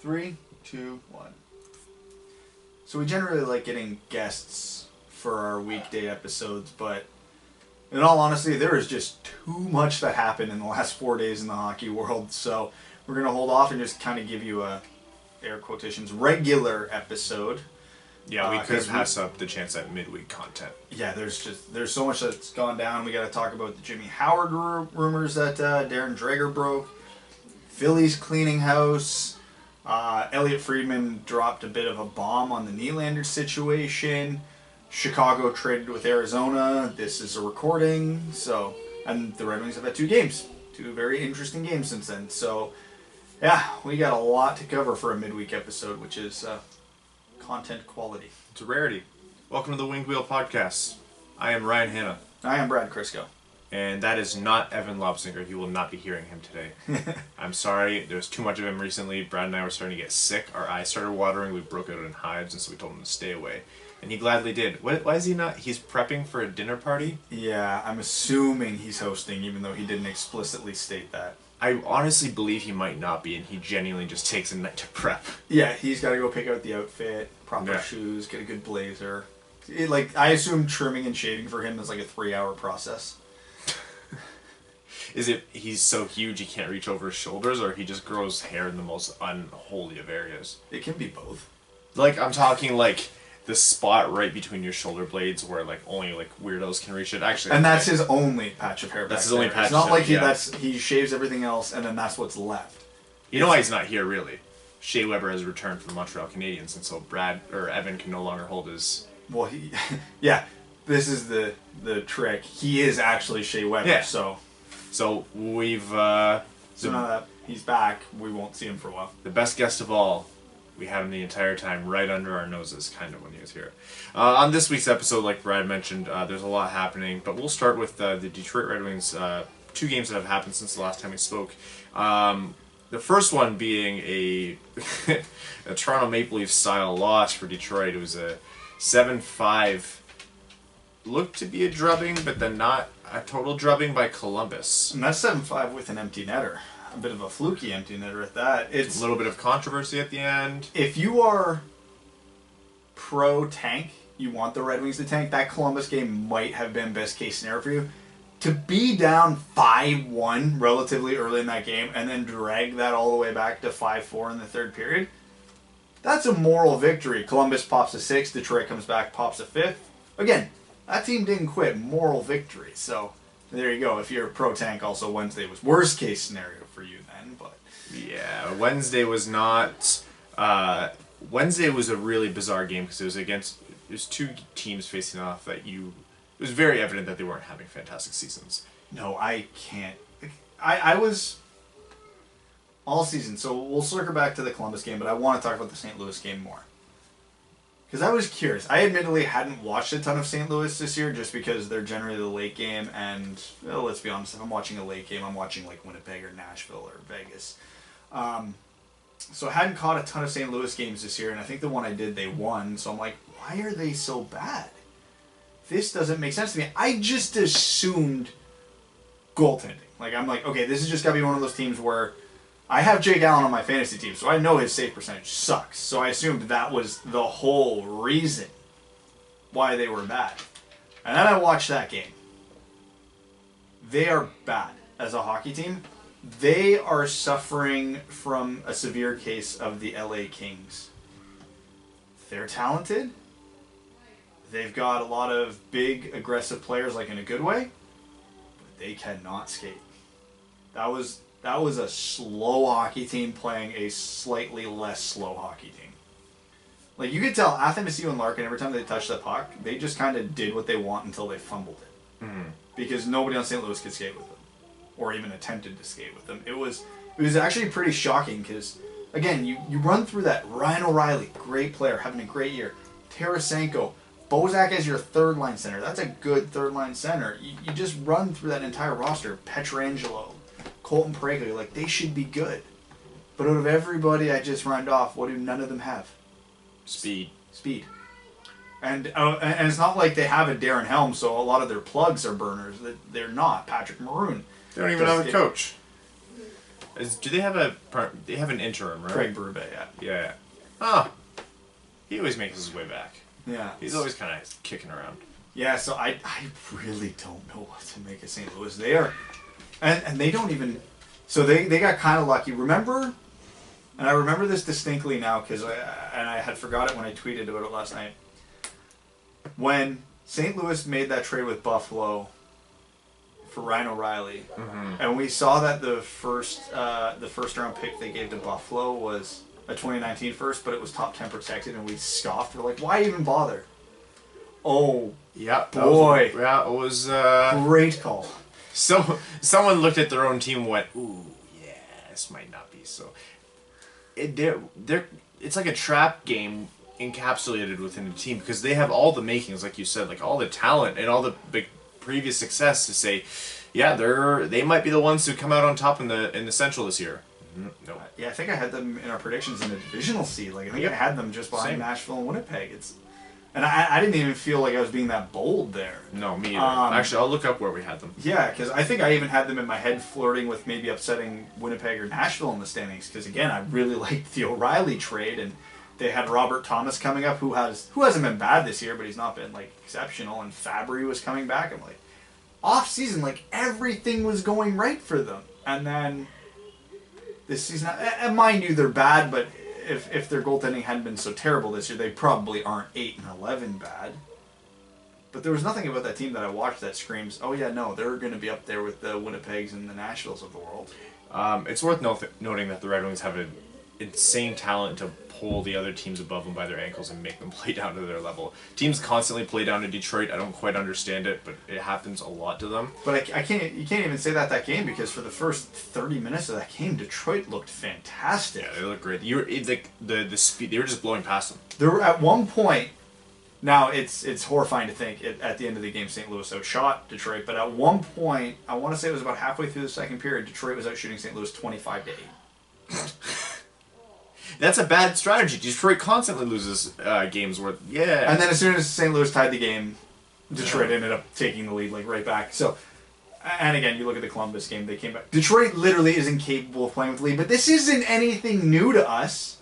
3, 2, 1. So we generally like getting guests for our weekday episodes, but in all honesty, there is just too much that happened in the last 4 days in the hockey world. So we're going to hold off and just kind of give you a, air quotations, regular episode. Yeah, we could pass up the chance at midweek content. Yeah, there's so much that's gone down. We got to talk about the Jimmy Howard rumors that Darren Dreger broke. Phillies cleaning house. Elliot Friedman dropped a bit of a bomb on the Nylander situation. Chicago traded with Arizona. This is a recording. And the Red Wings have had 2 games. 2 very interesting games since then. So, yeah, we got a lot to cover for a midweek episode, which is content quality. It's a rarity. Welcome to the Winged Wheel Podcast. I am Ryan Hanna. I am Brad Crisco. And that is not Evan Lobsinger. You will not be hearing him today. I'm sorry. There's too much of him recently. Brad and I were starting to get sick. Our eyes started watering. We broke out in hives, and so we told him to stay away. And he gladly did. Why is he not? He's prepping for a dinner party? Yeah, I'm assuming he's hosting, even though he didn't explicitly state that. I honestly believe he might not be, and he genuinely just takes a night to prep. Yeah, he's got to go pick out the outfit, proper shoes, get a good blazer. I assume trimming and shaving for him is like a 3-hour process. Is it he's so huge he can't reach over his shoulders, or he just grows hair in the most unholy of areas? It can be both. Like, I'm talking like the spot right between your shoulder blades where like only like weirdos can reach it. Actually, and that's his only patch of hair. That's his only patch. It's not like he shaves everything else and then that's what's left. You know why he's not here really? Shea Weber has returned from the Montreal Canadiens, and so Evan can no longer hold his. Well, this is the trick. He is actually Shea Weber. Yeah. So we've. So now that he's back, we won't see him for a while. The best guest of all. We had him the entire time right under our noses, kind of, when he was here. On this week's episode, like Brad mentioned, there's a lot happening, but we'll start with the Detroit Red Wings, 2 games that have happened since the last time we spoke. The first one being a Toronto Maple Leafs style loss for Detroit. It was a 7-5, looked to be a drubbing, but then not a total drubbing by Columbus. And that's 7-5 with an empty netter. A bit of a fluky empty netter at that. It's a little bit of controversy at the end. If you are pro-tank, you want the Red Wings to tank, that Columbus game might have been best case scenario for you. To be down 5-1 relatively early in that game and then drag that all the way back to 5-4 in the third period, that's a moral victory. Columbus pops a 6th, Detroit comes back, pops a 5th. Again, that team didn't quit. Moral victory. So there you go. If you're pro-tank, also Wednesday was worst case scenario for you then. But yeah, Wednesday was not. Wednesday was a really bizarre game because it was 2 teams facing off that it was very evident that they weren't having fantastic seasons. No, I can't. I was all season, so we'll circle back to the Columbus game, but I want to talk about the St. Louis game more. Because I was curious. I admittedly hadn't watched a ton of St. Louis this year just because they're generally the late game, and let's be honest, if I'm watching a late game, I'm watching like Winnipeg or Nashville or Vegas. So I hadn't caught a ton of St. Louis games this year, and I think the one I did, they won, so I'm like, why are they so bad? This doesn't make sense to me. I just assumed goaltending. I'm like, okay, this has just got to be one of those teams where I have Jake Allen on my fantasy team, so I know his save percentage sucks. So I assumed that was the whole reason why they were bad. And then I watched that game. They are bad as a hockey team. They are suffering from a severe case of the LA Kings. They're talented. They've got a lot of big, aggressive players, like in a good way, but they cannot skate. That was a slow hockey team playing a slightly less slow hockey team. Like, you could tell Athanasiou and Larkin, every time they touched the puck, they just kind of did what they want until they fumbled it. Mm-hmm. Because nobody on St. Louis could skate with them. Or even attempted to skate with them. It was actually pretty shocking because, again, you run through that. Ryan O'Reilly, great player, having a great year. Tarasenko, Bozak as your third-line center. That's a good third-line center. You just run through that entire roster. Pietrangelo, Colton Parayko, like, they should be good. But out of everybody I just rounded off, what do none of them have? Speed. And it's not like they have a Darren Helm, so a lot of their plugs are burners. They're not. Patrick Maroon. They don't even have a coach. Do they have they have an interim, right? Craig Berube, yeah. Yeah. Oh. He always makes his way back. Yeah. He's always kind of kicking around. Yeah, so I really don't know what to make of St. Louis. They are, and they don't even, so they got kind of lucky. Remember, and I remember this distinctly now because I had forgot it when I tweeted about it last night. When St. Louis made that trade with Buffalo for Ryan O'Reilly, and we saw that the first round pick they gave to Buffalo was a 2019 first, but it was top 10 protected, and we scoffed. We're like, why even bother? Oh, yeah, boy. It was great call. So someone looked at their own team and went, ooh, yeah, this might not be so. It's like a trap game encapsulated within a team because they have all the makings, like you said, like all the talent and all the big previous success to say, yeah, they might be the ones who come out on top in the Central this year. No. Yeah, I think I had them in our predictions in the divisional seed. Like I think I had them just behind Nashville and Winnipeg. And I didn't even feel like I was being that bold there. No, me either. Actually, I'll look up where we had them. Yeah, because I think I even had them in my head flirting with maybe upsetting Winnipeg or Nashville in the standings. Because again, I really liked the O'Reilly trade, and they had Robert Thomas coming up, who hasn't been bad this year, but he's not been like exceptional. And Fabry was coming back. I'm like, off season, like everything was going right for them, and then this season, and mind you, they're bad, but if their goaltending hadn't been so terrible this year, they probably aren't 8-11 bad. But there was nothing about that team that I watched that screams, oh yeah, no, they're going to be up there with the Winnipegs and the Nashvilles of the world. It's worth noting that the Red Wings have an insane talent to pull the other teams above them by their ankles and make them play down to their level. Teams constantly play down to Detroit. I don't quite understand it, but it happens a lot to them. But you can't even say that game, because for the first 30 minutes of that game, Detroit looked fantastic. Yeah, they looked great. The speed, they were just blowing past them. There were at one point. Now it's horrifying to think at the end of the game St. Louis outshot Detroit, but at one point, I want to say it was about halfway through the second period, Detroit was out shooting St. Louis 25-8. That's a bad strategy. Detroit constantly loses games where, yeah. And then as soon as St. Louis tied the game, Detroit ended up taking the lead like right back. So, and again, you look at the Columbus game, they came back. Detroit literally is incapable of playing with the lead, but this isn't anything new to us.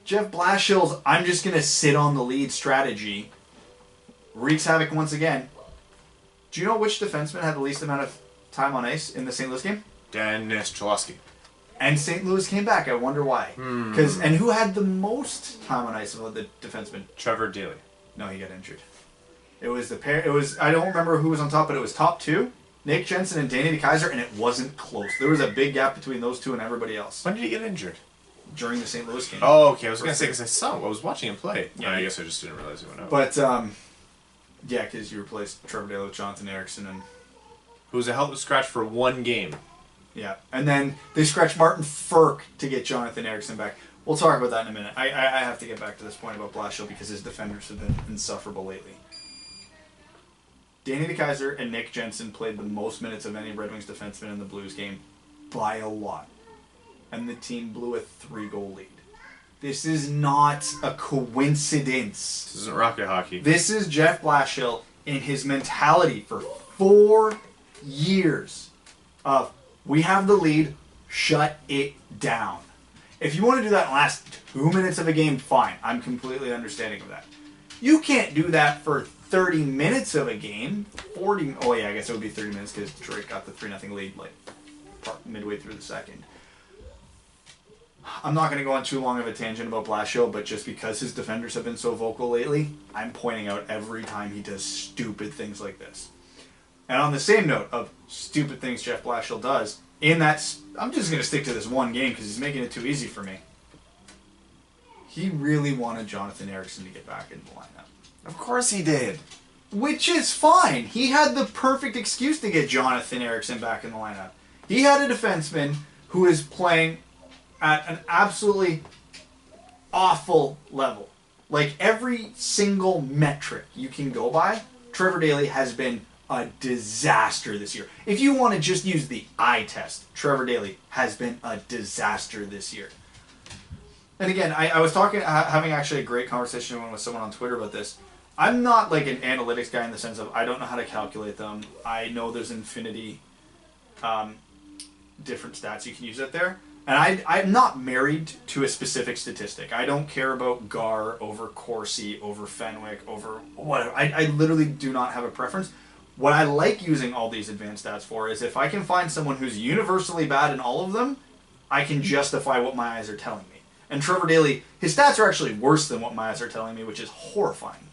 Jeff Blashill's I'm just going to sit on the lead strategy wreaks havoc once again. Do you know which defenseman had the least amount of time on ice in the St. Louis game? Dennis Cholowski. And St. Louis came back. I wonder why. And who had the most time on ice of the defenseman? Trevor Daley. No, he got injured. It was the pair. It was, I don't remember who was on top, but it was top two, Nick Jensen and Danny DeKeyser, and it wasn't close. There was a big gap between those two and everybody else. When did he get injured? During the St. Louis game. Oh, okay. I was going to say, because I was watching him play. Yeah, I guess I just didn't realize he went out. But, yeah, because you replaced Trevor Daley with Jonathan Ericsson and... Who was a hell of a scratch for one game. Yeah, and then they scratched Martin Ferk to get Jonathan Ericsson back. We'll talk about that in a minute. I have to get back to this point about Blashill because his defenders have been insufferable lately. Danny DeKeyser and Nick Jensen played the most minutes of any Red Wings defenseman in the Blues game by a lot. And the team blew a 3-goal lead. This is not a coincidence. This isn't rocket hockey. This is Jeff Blashill in his mentality for 4 years of... We have the lead, shut it down. If you want to do that in the last 2 minutes of a game, fine. I'm completely understanding of that. You can't do that for 30 minutes of a game. 40, oh yeah, I guess it would be 30 minutes because Detroit got the 3-0 lead like midway through the second. I'm not going to go on too long of a tangent about Blashill, but just because his defenders have been so vocal lately, I'm pointing out every time he does stupid things like this. And on the same note of stupid things Jeff Blashill does, in that, I'm just going to stick to this one game because he's making it too easy for me. He really wanted Jonathan Ericsson to get back in the lineup. Of course he did. Which is fine. He had the perfect excuse to get Jonathan Ericsson back in the lineup. He had a defenseman who is playing at an absolutely awful level. Like every single metric you can go by, Trevor Daley has been a disaster this year. If you want to just use the eye test, Trevor Daley has been a disaster this year. And again, I was having actually a great conversation with someone on Twitter about this. I'm not like an analytics guy in the sense of I don't know how to calculate them. I know there's infinity different stats you can use out there. And I'm not married to a specific statistic. I don't care about Gar over Corsi, over Fenwick, over whatever. I literally do not have a preference. What I like using all these advanced stats for is if I can find someone who's universally bad in all of them, I can justify what my eyes are telling me. And Trevor Daley, his stats are actually worse than what my eyes are telling me, which is horrifying.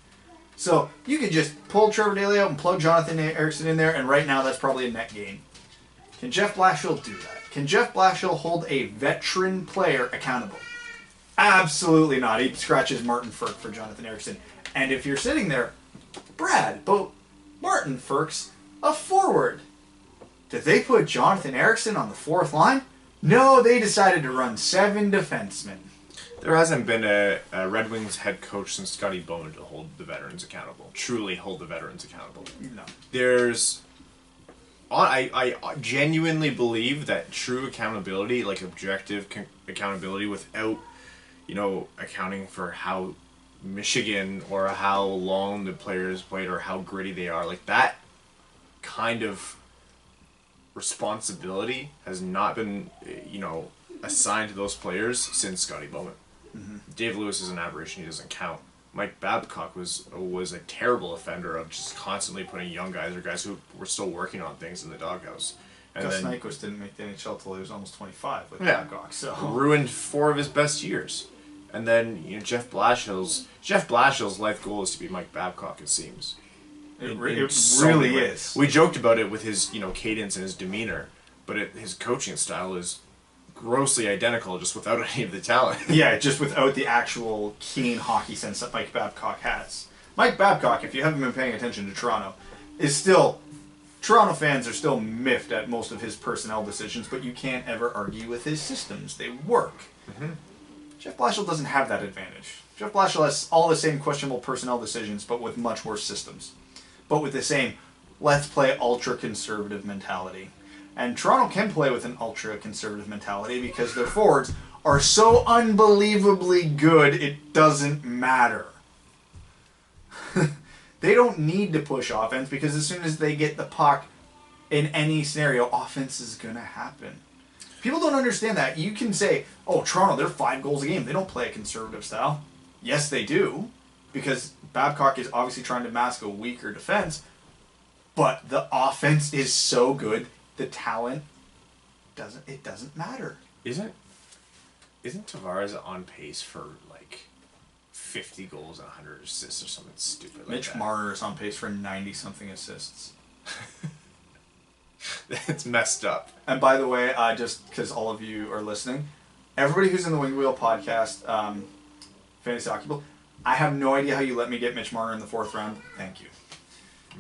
So you could just pull Trevor Daley out and plug Jonathan Ericsson in there, and right now that's probably a net gain. Can Jeff Blashill do that? Can Jeff Blashill hold a veteran player accountable? Absolutely not. He scratches Martin Ferk for Jonathan Ericsson. And if you're sitting there, Brad, but Martin Ferk's a forward. Did they put Jonathan Ericsson on the fourth line? No, they decided to run 7 defensemen. There hasn't been a Red Wings head coach since Scotty Bowman to hold the veterans accountable. Truly hold the veterans accountable. No. I genuinely believe that true accountability, like objective accountability without, accounting for how Michigan or how long the players played or how gritty they are, like that kind of responsibility has not been, assigned to those players since Scotty Bowman. Mm-hmm. Dave Lewis is an aberration. He doesn't count. Mike Babcock was a terrible offender of just constantly putting young guys or guys who were still working on things in the doghouse. And Gus Nyquist didn't make the NHL till he was almost 25 with yeah, Babcock. So ruined 4 of his best years. And then Jeff Blashill's life goal is to be Mike Babcock. It seems. It really is. We joked about it with his cadence and his demeanor, but his coaching style is grossly identical, just without any of the talent. Yeah, just without the actual keen hockey sense that Mike Babcock has. Mike Babcock, if you haven't been paying attention to Toronto, is still... Toronto fans are still miffed at most of his personnel decisions, but you can't ever argue with his systems. They work. Mm-hmm. Jeff Blashill doesn't have that advantage. Jeff Blashill has all the same questionable personnel decisions, but with much worse systems. But with the same, let's play ultra-conservative mentality. And Toronto can play with an ultra-conservative mentality because their forwards are so unbelievably good, it doesn't matter. They don't need to push offense because as soon as they get the puck in any scenario, offense is going to happen. People don't understand that. You can say, oh, Toronto, they're 5 goals a game. They don't play a conservative style. Yes, they do, because Babcock is obviously trying to mask a weaker defense, but the offense is so good, the talent doesn't matter. Isn't Tavares on pace for like 50 goals and 100 assists or something stupid like that? Mitch Marner is on pace for 90-something assists. It's messed up. And by the way, just because all of you are listening, everybody who's in the Wing Wheel podcast, Fantasy Hockey Bowl, I have no idea how you let me get Mitch Marner in the 4th round. Thank you.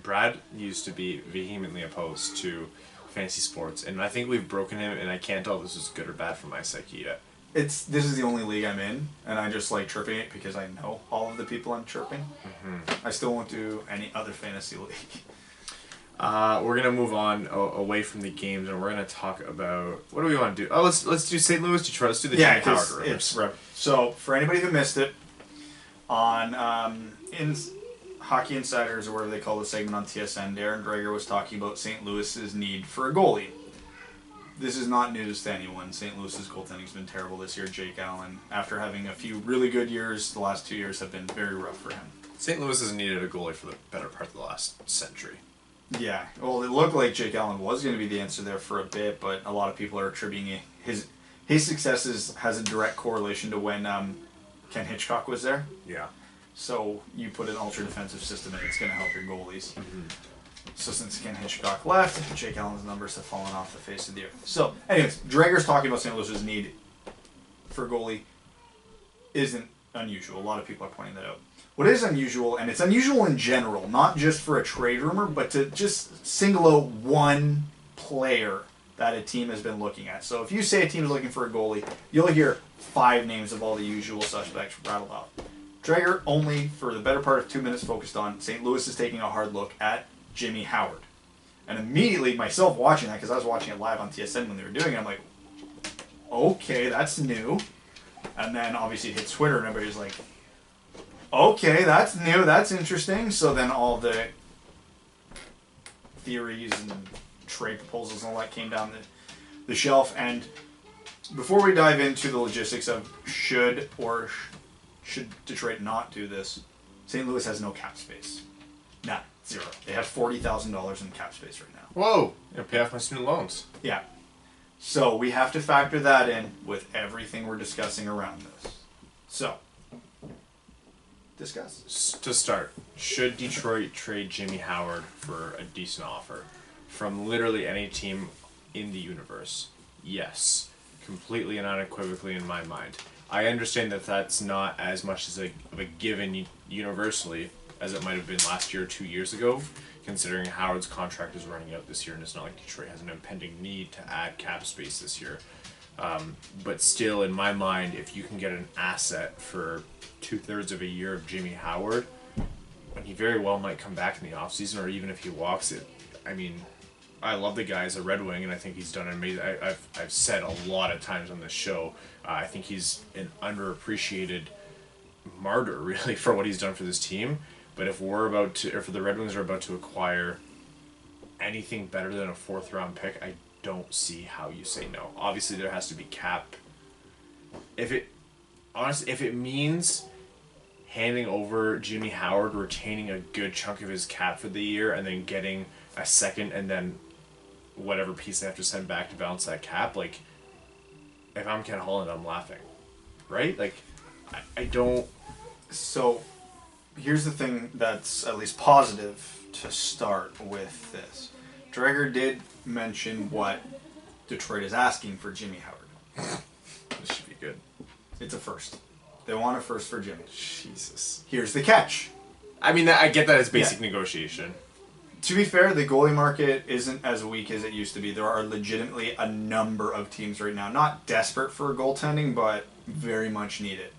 Brad used to be vehemently opposed to fantasy sports, and I think we've broken him, and I can't tell if this is good or bad for my psyche yet. This is the only league I'm in, and I just like chirping it because I know all of the people I'm chirping. Mm-hmm. I still won't do any other fantasy league. We're gonna move on away from the games, and we're gonna talk about what do we want to do? Oh, let's do St. Louis, Detroit. Let's do the Jimmy Howard rumors. It's right. So for anybody who missed it, on in Hockey Insiders or whatever they call the segment on TSN, Darren Dreger was talking about St. Louis's need for a goalie. This is not news to anyone. St. Louis's goaltending's been terrible this year. Jake Allen, after having a few really good years, the last 2 years have been very rough for him. St. Louis has needed a goalie for the better part of the last century. Yeah, well, it looked like Jake Allen was going to be the answer there for a bit, but a lot of people are attributing his successes has a direct correlation to when Ken Hitchcock was there. Yeah. So you put an ultra-defensive system and it's going to help your goalies. Mm-hmm. So since Ken Hitchcock left, Jake Allen's numbers have fallen off the face of the earth. So, anyways, Dreger's talking about St. Louis's need for a goalie isn't unusual. A lot of people are pointing that out. What is unusual, and it's unusual in general, not just for a trade rumor, but to just single out one player that a team has been looking at. So if you say a team is looking for a goalie, you'll hear 5 names of all the usual suspects rattled off. Dreger only, for the better part of 2 minutes, focused on St. Louis is taking a hard look at Jimmy Howard. And immediately, myself watching that, because I was watching it live on TSN when they were doing it, I'm like, okay, that's new. And then obviously it hit Twitter and everybody's like, okay, that's new, that's interesting. So then all the theories and trade proposals and all that came down the shelf. And before we dive into the logistics of should Detroit not do this, St. Louis has no cap space. None. Zero. They have $40,000 in cap space right now. Whoa! You pay off my student loans. Yeah. So we have to factor that in with everything we're discussing around this. So, discuss. To start, should Detroit trade Jimmy Howard for a decent offer from literally any team in the universe? Yes. Completely and unequivocally in my mind. I understand that that's not as much as of a given universally as it might have been last year or 2 years ago, considering Howard's contract is running out this year, and it's not like Detroit has an impending need to add cap space this year. But still, in my mind, if you can get an asset for 2/3 of a year of Jimmy Howard, when he very well might come back in the offseason, or even if he walks it, I mean, I love the guy as a Red Wing, and I think he's done amazing. I've said a lot of times on this show, I think he's an underappreciated martyr, really, for what he's done for this team. But if the Red Wings are about to acquire anything better than a 4th-round pick, I don't see how you say no. Obviously, there has to be cap. If it means handing over Jimmy Howard, retaining a good chunk of his cap for the year, and then getting a second, and then whatever piece they have to send back to balance that cap, like, if I'm Ken Holland, I'm laughing, right? Like, I don't. So, here's the thing that's at least positive to start with this. Dreger did mention what Detroit is asking for Jimmy Howard. This should be good. It's a first. They want a first for Jimmy. Jesus. Here's the catch. I mean, I get that as basic negotiation. To be fair, the goalie market isn't as weak as it used to be. There are legitimately a number of teams right now, not desperate for goaltending, but very much need it.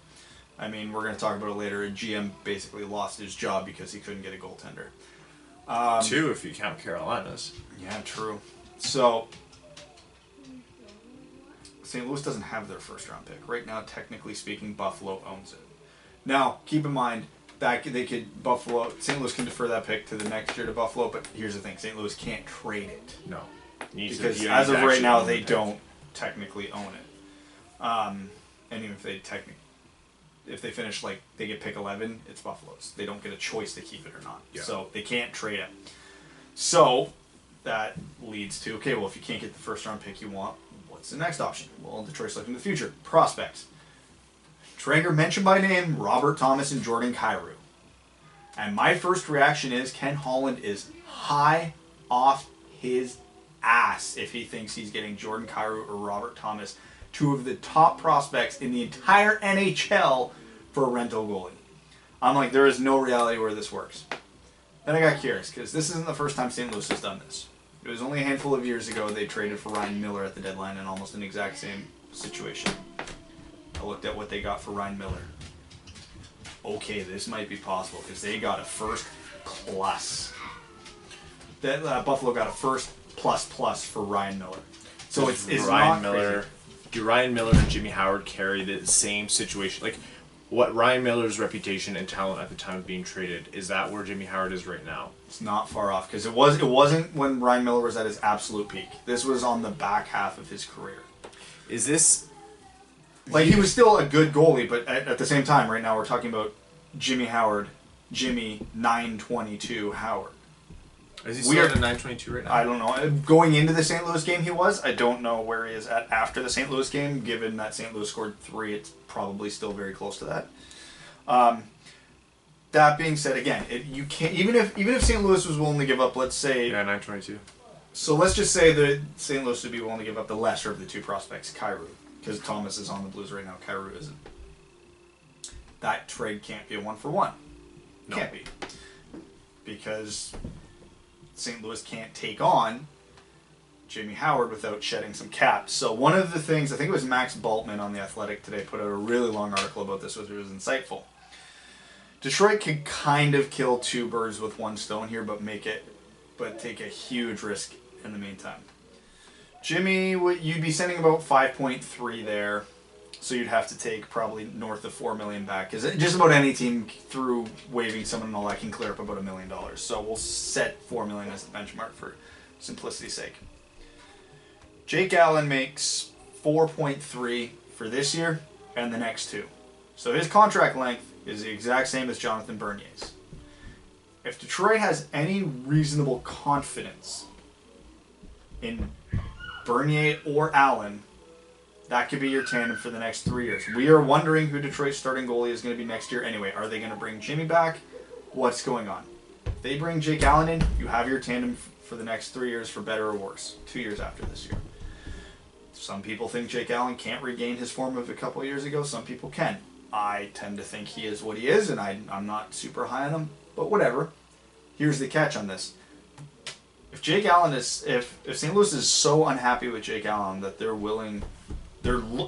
I mean, we're going to talk about it later. A GM basically lost his job because he couldn't get a goaltender. 2 if you count Carolina's. Yeah, true. So, St. Louis doesn't have their 1st-round pick. Right now, technically speaking, Buffalo owns it. Now, keep in mind, that St. Louis can defer that pick to the next year to Buffalo, but here's the thing, St. Louis can't trade it. No. Because as of right now, they don't technically own it. And even if they finish, like, they get pick 11, it's Buffalo's. They don't get a choice to keep it or not. Yeah. So they can't trade it. So that leads to, okay, well, if you can't get the 1st-round pick you want, what's the next option? Well, Detroit's looking to the future. Prospects. Traeger mentioned by name Robert Thomas and Jordan Kyrou. And my first reaction is Ken Holland is high off his ass if he thinks he's getting Jordan Kyrou or Robert Thomas, 2 of the top prospects in the entire NHL, for a rental goalie. I'm like, there is no reality where this works. Then I got curious, because this isn't the first time St. Louis has done this. It was only a handful of years ago they traded for Ryan Miller at the deadline in almost an exact same situation. I looked at what they got for Ryan Miller. Okay, this might be possible because they got a 1st plus. Buffalo got a 1st plus for Ryan Miller. So it's Ryan not Miller. crazy. Do Ryan Miller and Jimmy Howard carry the same situation? Like, what Ryan Miller's reputation and talent at the time of being traded, is that where Jimmy Howard is right now? It's not far off because it wasn't when Ryan Miller was at his absolute peak. This was on the back half of his career. Is this... Like, he was still a good goalie, but at the same time, right now, we're talking about Jimmy Howard, Jimmy 922 Howard. Is he still at a 922 right now? I don't know. Going into the St. Louis game, he was. I don't know where he is at after the St. Louis game. Given that St. Louis scored 3, it's probably still very close to that. That being said, again, you can't even if St. Louis was willing to give up, let's say 922. So let's just say that St. Louis would be willing to give up the lesser of the 2 prospects, Kyrou, because Thomas is on the Blues right now. Kyrou isn't. That trade can't be a 1-for-1. No. Can't be, because St. Louis can't take on Jimmy Howard without shedding some cap. So one of the things, I think it was Max Bultman on The Athletic today, put out a really long article about this, which was insightful. Detroit can kind of kill 2 birds with 1 stone here, but take a huge risk in the meantime. Jimmy, you'd be sending about 5.3 there, so you'd have to take probably north of $4 million back, because just about any team through waiving someone and all that can clear up about $1 million. So we'll set $4 million as the benchmark for simplicity's sake. Jake Allen makes 4.3 for this year and the next 2. So his contract length is the exact same as Jonathan Bernier's. If Detroit has any reasonable confidence in Bernier or Allen, that could be your tandem for the next 3 years. We are wondering who Detroit's starting goalie is going to be next year anyway. Are they going to bring Jimmy back? What's going on? If they bring Jake Allen in, you have your tandem for the next 3 years for better or worse. 2 years after this year. Some people think Jake Allen can't regain his form of a couple of years ago. Some people can. I tend to think he is what he is, and I'm not super high on him. But whatever. Here's the catch on this. If Jake Allen is, if St. Louis is so unhappy with Jake Allen that they're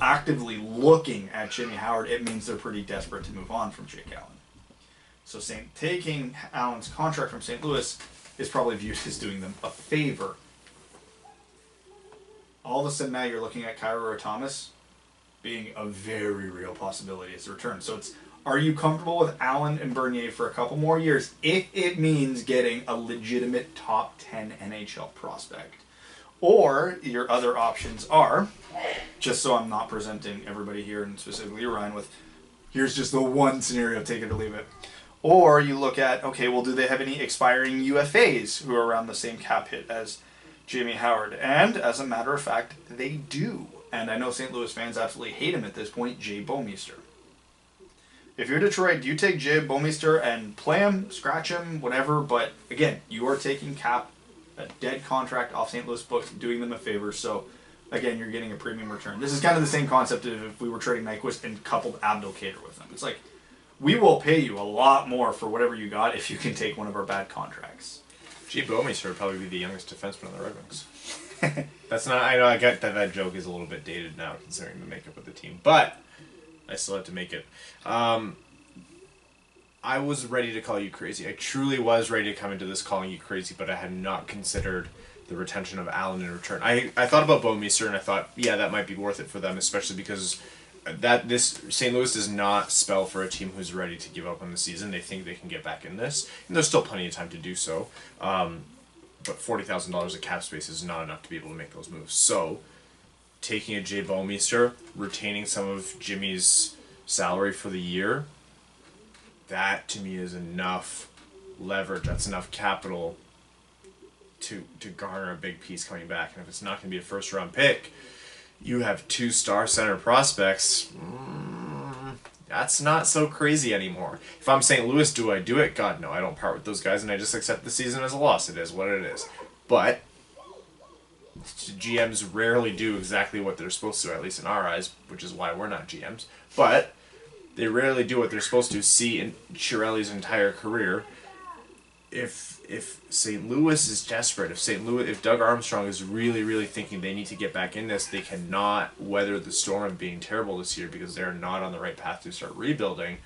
actively looking at Jimmy Howard, it means they're pretty desperate to move on from Jake Allen. So taking Allen's contract from St. Louis is probably viewed as doing them a favor. All of a sudden now you're looking at Kyrou or Thomas being a very real possibility as a return. So are you comfortable with Allen and Bernier for a couple more years if it means getting a legitimate top 10 NHL prospect? Or your other options are, just so I'm not presenting everybody here and specifically Ryan with, here's just the one scenario, take it or leave it. Or you look at, okay, well, do they have any expiring UFAs who are around the same cap hit as Jimmy Howard? And as a matter of fact, they do. And I know St. Louis fans absolutely hate him at this point, Jay Bouwmeester. If you're Detroit, do you take Jay Bouwmeester and play him, scratch him, whatever? But again, you are taking a dead contract off St. Louis books, doing them a favor. So again, you're getting a premium return. This is kind of the same concept of if we were trading Nyquist and coupled Abdelkader with them. It's like, we will pay you a lot more for whatever you got if you can take one of our bad contracts. Jay Bouwmeester would probably be the youngest defenseman on the Red Wings. That's not. I know. I get that joke is a little bit dated now, considering the makeup of the team, but I still had to make it. I was ready to call you crazy. I truly was ready to come into this calling you crazy, but I had not considered the retention of Allen in return. I thought about Bouwmeester, and I thought, yeah, that might be worth it for them, especially because this St. Louis does not spell for a team who's ready to give up on the season. They think they can get back in this, and there's still plenty of time to do so. But $40,000 of cap space is not enough to be able to make those moves. So, taking a Jay Bouwmeester, retaining some of Jimmy's salary for the year, that to me is enough leverage. That's enough capital to garner a big piece coming back. And if it's not going to be a first-round pick, you have 2 star center prospects. That's not so crazy anymore. If I'm St. Louis, do I do it? God, no. I don't part with those guys, and I just accept the season as a loss. It is what it is. But GMs rarely do exactly what they're supposed to, at least in our eyes, which is why we're not GMs. But they rarely do what they're supposed to. See in Chiarelli's entire career, if St. Louis is desperate, if Doug Armstrong is really, really thinking they need to get back in this, they cannot weather the storm of being terrible this year because they're not on the right path to start rebuilding.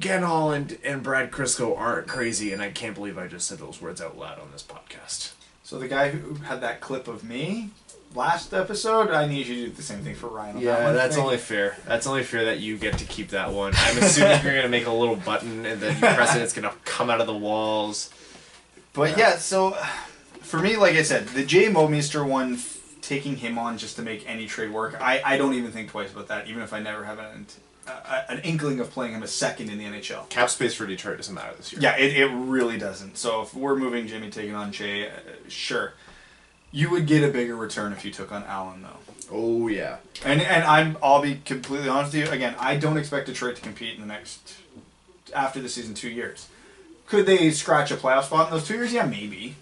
Ken Holland and Brad Crisco aren't crazy, and I can't believe I just said those words out loud on this podcast. So the guy who had that clip of me last episode, I need you to do the same thing for Ryan. Yeah, that's only fair. That's only fair that you get to keep that one. I'm assuming you're going to make a little button and then you press it, it's going to come out of the walls. But yeah, so for me, like I said, the Jay Bouwmeester one, taking him on just to make any trade work, I don't even think twice about that, even if I never have an inkling of playing him a second in the NHL. Cap space for Detroit doesn't matter this year. Yeah, it really doesn't. So if we're moving Jimmy, taking on Jay, sure. You would get a bigger return if you took on Allen, though. Oh, yeah. And I'll be completely honest with you. Again, I don't expect Detroit to compete in the next, after the season, 2 years. Could they scratch a playoff spot in those 2 years? Yeah, maybe.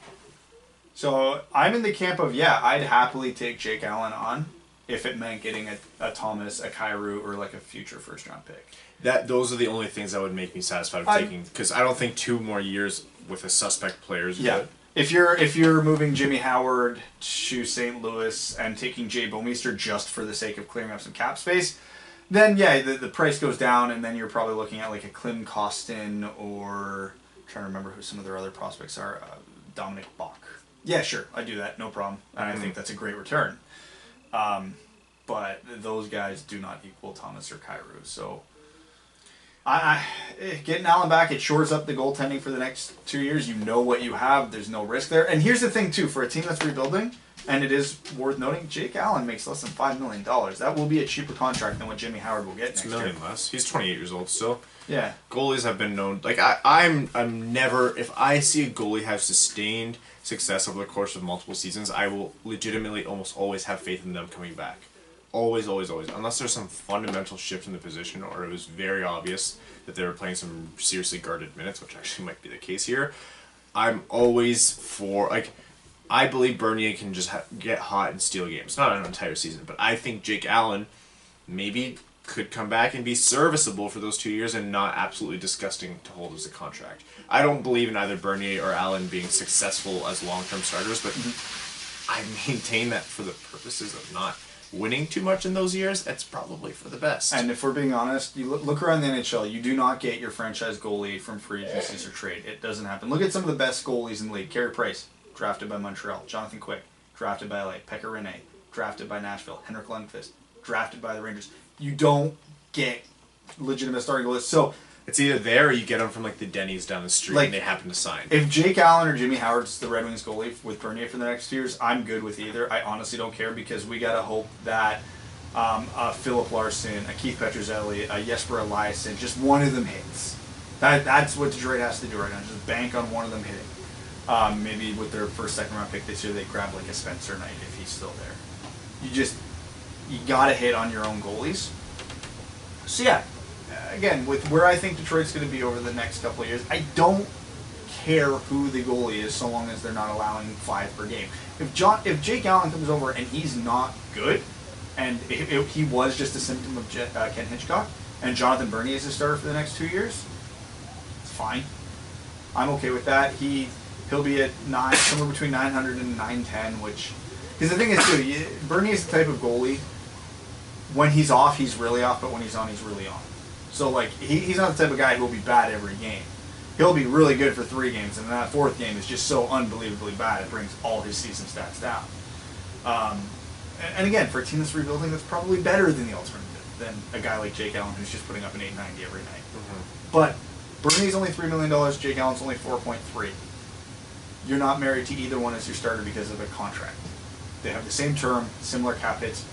So I'm in the camp of, yeah, I'd happily take Jake Allen on if it meant getting a Thomas, a Kyrou, or like a future first-round pick. Those are the only things that would make me satisfied with taking, because I don't think 2 more years with a suspect player is good. If you're moving Jimmy Howard to St. Louis and taking Jay Bouwmeester just for the sake of clearing up some cap space, then yeah, the price goes down, and then you're probably looking at like a Klim Kostin or I'm trying to remember who some of their other prospects are, Dominic Bach. Yeah, sure, I do that, no problem, and I think that's a great return. But those guys do not equal Thomas or Kyrou, so. Getting Allen back, it shores up the goaltending for the next 2 years. You know what you have. There's no risk there. And here's the thing, too. For a team that's rebuilding, and it is worth noting, Jake Allen makes less than $5 million. That will be a cheaper contract than what Jimmy Howard will get next year. It's $1 million less. He's 28 years old still. Yeah. Goalies have been known... Like, I'm never... If I see a goalie have sustained success over the course of multiple seasons, I will legitimately almost always have faith in them coming back. Always, always, always. Unless there's some fundamental shift in the position or it was very obvious that they were playing some seriously guarded minutes, which actually might be the case here. I'm always for... Like, I believe Bernier can just get hot and steal games. Not an entire season, but I think Jake Allen maybe could come back and be serviceable for those 2 years and not absolutely disgusting to hold as a contract. I don't believe in either Bernier or Allen being successful as long-term starters, but I maintain that for the purposes of not winning too much in those years, that's probably for the best. And if we're being honest, you look around the NHL, you do not get your franchise goalie from free agencies or trade. It doesn't happen. Look at some of the best goalies in the league. Carey Price, drafted by Montreal. Jonathan Quick, drafted by LA. Pekka Rinne, drafted by Nashville. Henrik Lundqvist, drafted by the Rangers. You don't get legitimate starting goalies. So it's either there or you get them from like the Denny's down the street and they happen to sign. If Jake Allen or Jimmy Howard's the Red Wings goalie with Bernier for the next 2 years, I'm good with either. I honestly don't care because we got to hope that Philip Larson, a Keith Petruzzelli, a Jesper Eliasson, just one of them hits. That's what Detroit has to do right now. Just bank on one of them hitting. Maybe with their first, second round pick this year, they grab like a Spencer Knight if he's still there. You got to hit on your own goalies. So yeah. Again, with where I think Detroit's going to be over the next couple of years, I don't care who the goalie is so long as they're not allowing 5 per game. If Jake Allen comes over and he's not good, and if he was just a symptom of Ken Hitchcock, and Jonathan Bernier is a starter for the next 2 years, it's fine. I'm okay with that. He'll be at somewhere between 900 and 910, which... Because the thing is, too, Bernier is the type of goalie, when he's off, he's really off, but when he's on, he's really on. So, like, he's not the type of guy who will be bad every game. He'll be really good for 3 games, and then that 4th game is just so unbelievably bad, it brings all his season stats down. And again, for a team that's rebuilding, that's probably better than the alternative, than a guy like Jake Allen who's just putting up an 890 every night. Mm-hmm. But Bernie's only $3 million, Jake Allen's only 4.3. You're not married to either one as your starter because of a contract. They have the same term, similar cap hits.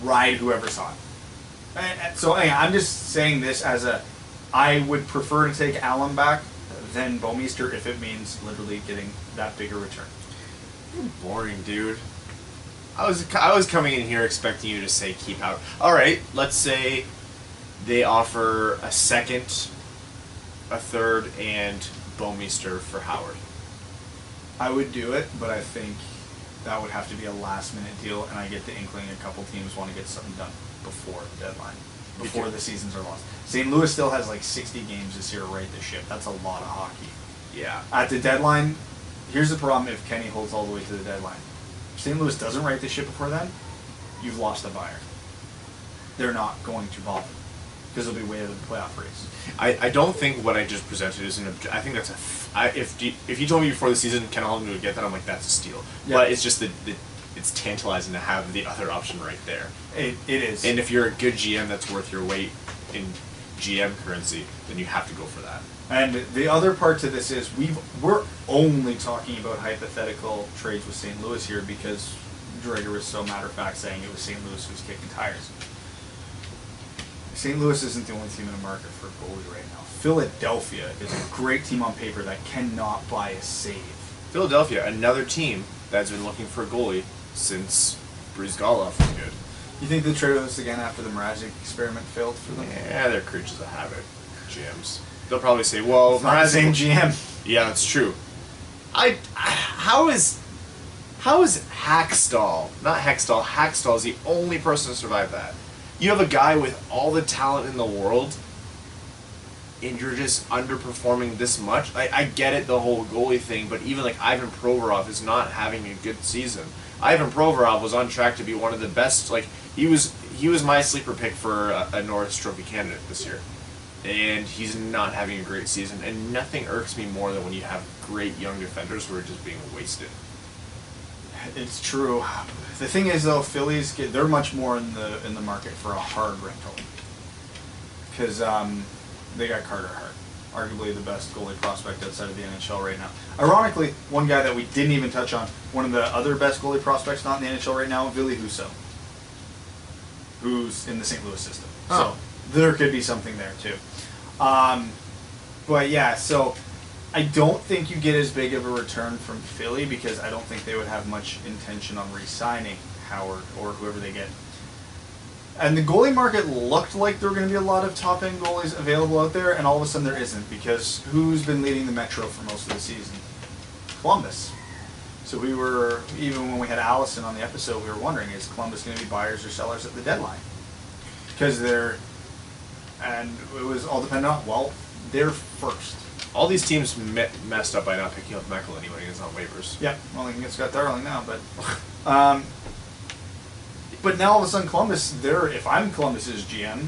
Ride whoever's hot. So anyway, I'm just saying this as I would prefer to take Allen back than Bouwmeester if it means literally getting that bigger return. You're boring, dude. I was coming in here expecting you to say keep Howard. All right, let's say they offer a second, a third, and Bouwmeester for Howard. I would do it, but I think that would have to be a last-minute deal, and I get the inkling a couple teams want to get something done before the deadline, before the seasons are lost. St. Louis still has like 60 games this year to right the ship. That's a lot of hockey. Yeah. At the deadline, here's the problem if Kenny holds all the way to the deadline. If St. Louis doesn't right the ship before then, you've lost a buyer. They're not going to bother because they'll be way out of the playoff race. I don't think what I just presented is I think that's if you told me before the season Ken Holland would get that, I'm like, that's a steal. Yep. But it's just that it's tantalizing to have the other option right there. It is. And if you're a good GM that's worth your weight in GM currency, then you have to go for that. And the other part to this is we're only talking about hypothetical trades with St. Louis here because Drager was so matter-of-fact saying it was St. Louis who was kicking tires. St. Louis isn't the only team in the market for a goalie right now. Philadelphia is a great team on paper that cannot buy a save. Philadelphia, another team that's been looking for a goalie since Bruce Goloff was good. You think they'll trade us again after the Mrazek experiment failed for them? Yeah, they're creatures of habit, GMs. They'll probably say, well, it's not the same GM. Yeah, that's true. How is Hackstall, not Hextall, Hackstall is the only person to survive that. You have a guy with all the talent in the world, and you're just underperforming this much. I get it, the whole goalie thing, but even like Ivan Provorov is not having a good season. Ivan Provorov was on track to be one of the best. Like he was my sleeper pick for a Norris Trophy candidate this year, and he's not having a great season. And nothing irks me more than when you have great young defenders who are just being wasted. It's true. The thing is, though, they're much more in the market for a hard rental because they got Carter Hart, arguably the best goalie prospect outside of the NHL right now. Ironically, one guy that we didn't even touch on, one of the other best goalie prospects not in the NHL right now, Ville Husso, who's in the St. Louis system. Oh. So there could be something there too. But yeah, so I don't think you get as big of a return from Philly because I don't think they would have much intention on re-signing Howard or whoever they get. And the goalie market looked like there were going to be a lot of top-end goalies available out there, and all of a sudden there isn't, because who's been leading the Metro for most of the season? Columbus. So we were, even when we had Allison on the episode, we were wondering, is Columbus going to be buyers or sellers at the deadline? Because they're, and it was all dependent on, well, they're first. All these teams messed up by not picking up Meckel anyway. He's on waivers. Yeah, well, they can get Scott Darling now, but now all of a sudden Columbus, if I'm Columbus's GM,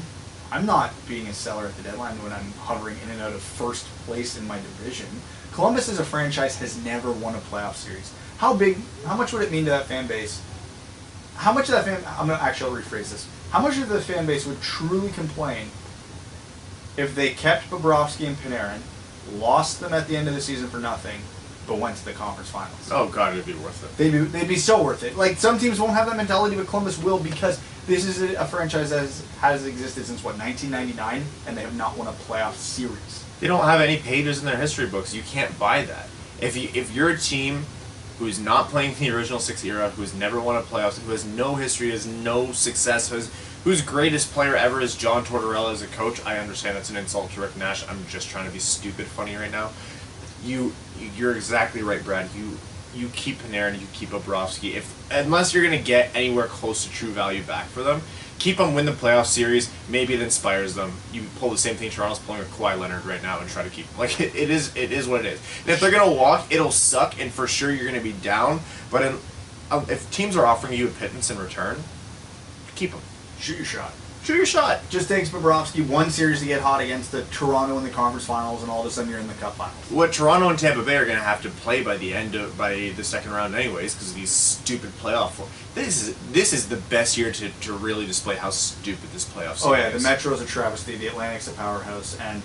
I'm not being a seller at the deadline when I'm hovering in and out of first place in my division. Columbus as a franchise has never won a playoff series. How much would it mean to that fan base? How much of that I'm going to actually rephrase this. How much of the fan base would truly complain if they kept Bobrovsky and Panarin, lost them at the end of the season for nothing, but went to the conference finals? Oh God, it'd be worth it. They'd be so worth it. Like, some teams won't have that mentality, but Columbus will, because this is a franchise that has existed since, 1999, and they have not won a playoff series. They don't have any pages in their history books. You can't buy that. If you're a team who's not playing in the original six era, who's never won a playoffs, who has no history, has no success, whose greatest player ever is John Tortorella as a coach, I understand that's an insult to Rick Nash. I'm just trying to be stupid funny right now. You're exactly right, Brad. You keep Panarin, you keep Bobrovsky. Unless you're going to get anywhere close to true value back for them, keep them, win the playoff series. Maybe it inspires them. You pull the same thing Toronto's pulling with Kawhi Leonard right now and try to keep them. Like, it is what it is. And if they're going to walk, it'll suck, and for sure you're going to be down. But if teams are offering you a pittance in return, keep them. Shoot your shot. Shoot your shot. Just takes Bobrovsky one series to get hot against the Toronto in the conference finals, and all of a sudden you're in the cup finals. What Toronto and Tampa Bay are going to have to play by the second round anyways, because of these stupid playoff. This is the best year to really display how stupid this playoff series is. Oh yeah, the Metro's a travesty, the Atlantic's a powerhouse, and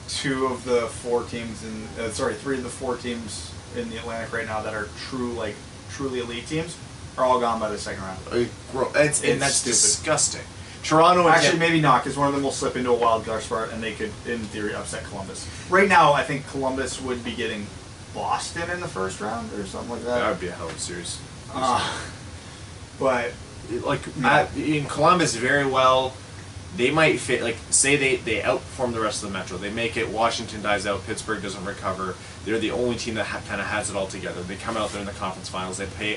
three of the four teams in the Atlantic right now that are truly elite teams are all gone by the second round. That's disgusting. Toronto and maybe not, because one of them will slip into a wild card spot and they could, in theory, upset Columbus. Right now, I think Columbus would be getting Boston in the first round or something like that. That would be a hell of a series. But in Columbus, very well, they might fit. Like, say they outperform the rest of the Metro. They make it. Washington dies out. Pittsburgh doesn't recover. They're the only team that kind of has it all together. They come out there in the conference finals. They play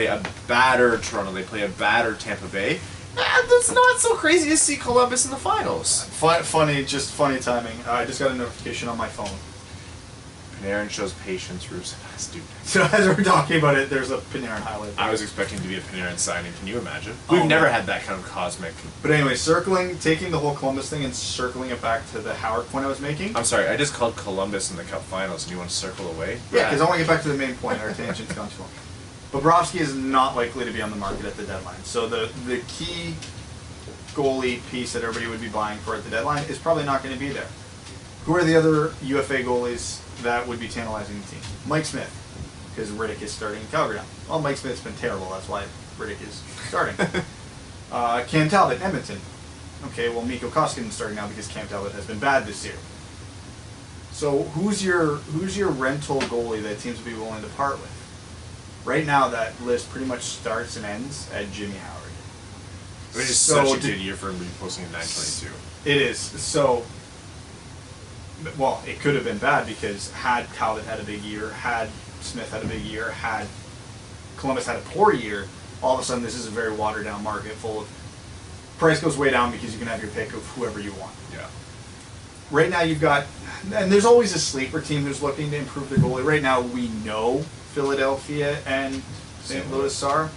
a battered Toronto. They play a battered Tampa Bay. That's not so crazy to see Columbus in the finals. Funny timing. I just got a notification on my phone. Panarin shows patience, Rusev. Stupid. So as we're talking about it, there's a Panarin highlight. I was expecting to be a Panarin signing. Can you imagine? We've never had that kind of cosmic. But anyway, taking the whole Columbus thing and circling it back to the Howard point I was making. I'm sorry, I just called Columbus in the Cup Finals, and you want to circle away? Yeah, because I want to get back to the main point. Our tangent's gone too long. Bobrovsky is not likely to be on the market at the deadline. So the key goalie piece that everybody would be buying for at the deadline is probably not going to be there. Who are the other UFA goalies that would be tantalizing the team? Mike Smith, because Riddick is starting in Calgary now. Well, Mike Smith's been terrible. That's why Riddick is starting. Cam Talbot, Edmonton. Okay, well, Mikko Koskinen's starting now because Cam Talbot has been bad this year. So who's your rental goalie that teams would be willing to part with? Right now, that list pretty much starts and ends at Jimmy Howard. Which is such a good year for him to be posting in 922. It is. So, well, it could have been bad because had Talbot had a big year, had Smith had a big year, had Columbus had a poor year, all of a sudden this is a very watered down market full of price goes way down because you can have your pick of whoever you want. Yeah. Right now you've got, and there's always a sleeper team who's looking to improve their goalie. Right now we know Philadelphia and St. Louis are.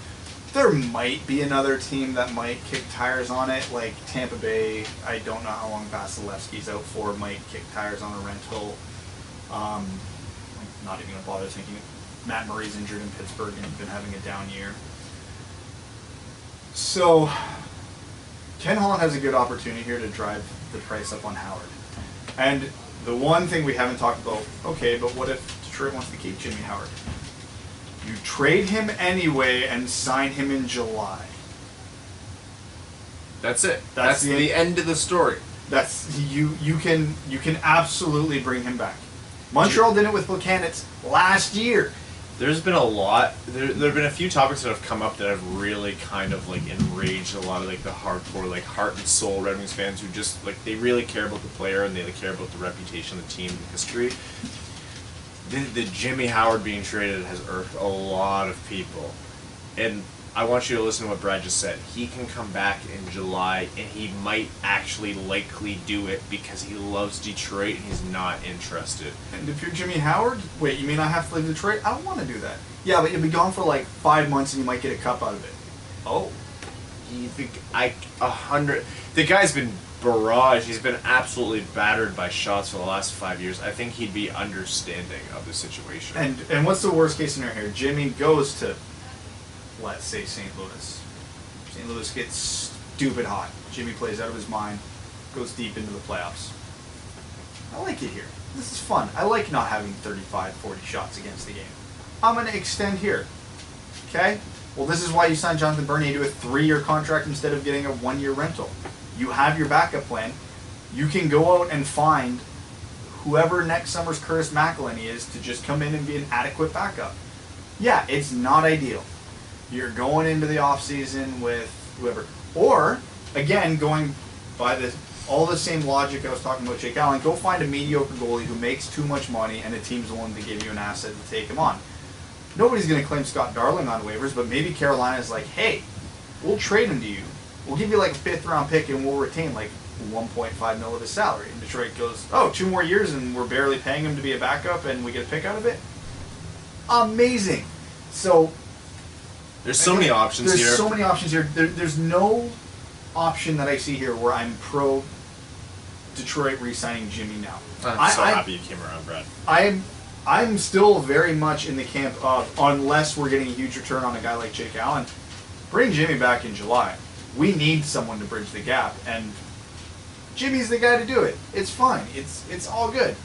There might be another team that might kick tires on it, like Tampa Bay. I don't know how long Vasilevsky's out for. Might kick tires on a rental. I'm not even going to bother thinking. Matt Murray's injured in Pittsburgh and been having a down year. So Ken Holland has a good opportunity here to drive the price up on Howard. And the one thing we haven't talked about, okay, but what if Detroit wants to keep Jimmy Howard? You trade him anyway and sign him in July. That's it. That's the end of the story. That's you can absolutely bring him back. Montreal did it with Buchanan's last year. There's been a lot. There have been a few topics that have come up that have really kind of like enraged a lot of like the hardcore, like heart and soul Red Wings fans who just like they really care about the player and they care about the reputation of the team, the history. The Jimmy Howard being traded has irked a lot of people, and I want you to listen to what Brad just said. He can come back in July, and he might actually likely do it because he loves Detroit and he's not interested. And if you're Jimmy Howard, wait, you mean I have to leave Detroit? I want to do that. Yeah, but you'll be gone for like 5 months and you might get a cup out of it. Oh. You think 100... The guy's been barraged. He's been absolutely battered by shots for the last 5 years. I think he'd be understanding of the situation. And what's the worst case scenario here? Jimmy goes to, let's say, St. Louis. St. Louis gets stupid hot. Jimmy plays out of his mind, goes deep into the playoffs. I like it here. This is fun. I like not having 35, 40 shots against the game. I'm going to extend here. Okay? Well, this is why you signed Jonathan Bernier to a 3-year contract instead of getting a 1-year rental. You have your backup plan. You can go out and find whoever next summer's Curtis McElhinney is to just come in and be an adequate backup. Yeah, it's not ideal. You're going into the offseason with whoever. Or, again, going by all the same logic I was talking about Jake Allen, go find a mediocre goalie who makes too much money and a team's willing to give you an asset to take him on. Nobody's going to claim Scott Darling on waivers, but maybe Carolina's like, hey, we'll trade him to you. We'll give you like a 5th-round pick and we'll retain like $1.5 million of his salary. And Detroit goes, oh, 2 more years and we're barely paying him to be a backup and we get a pick out of it? Amazing. So... There's so many options here. There's so many options here. There's no option that I see here where I'm pro Detroit re-signing Jimmy now. I'm so happy you came around, Brad. I'm still very much in the camp of, unless we're getting a huge return on a guy like Jake Allen, bring Jimmy back in July. We need someone to bridge the gap, and Jimmy's the guy to do it. It's fine. It's all good.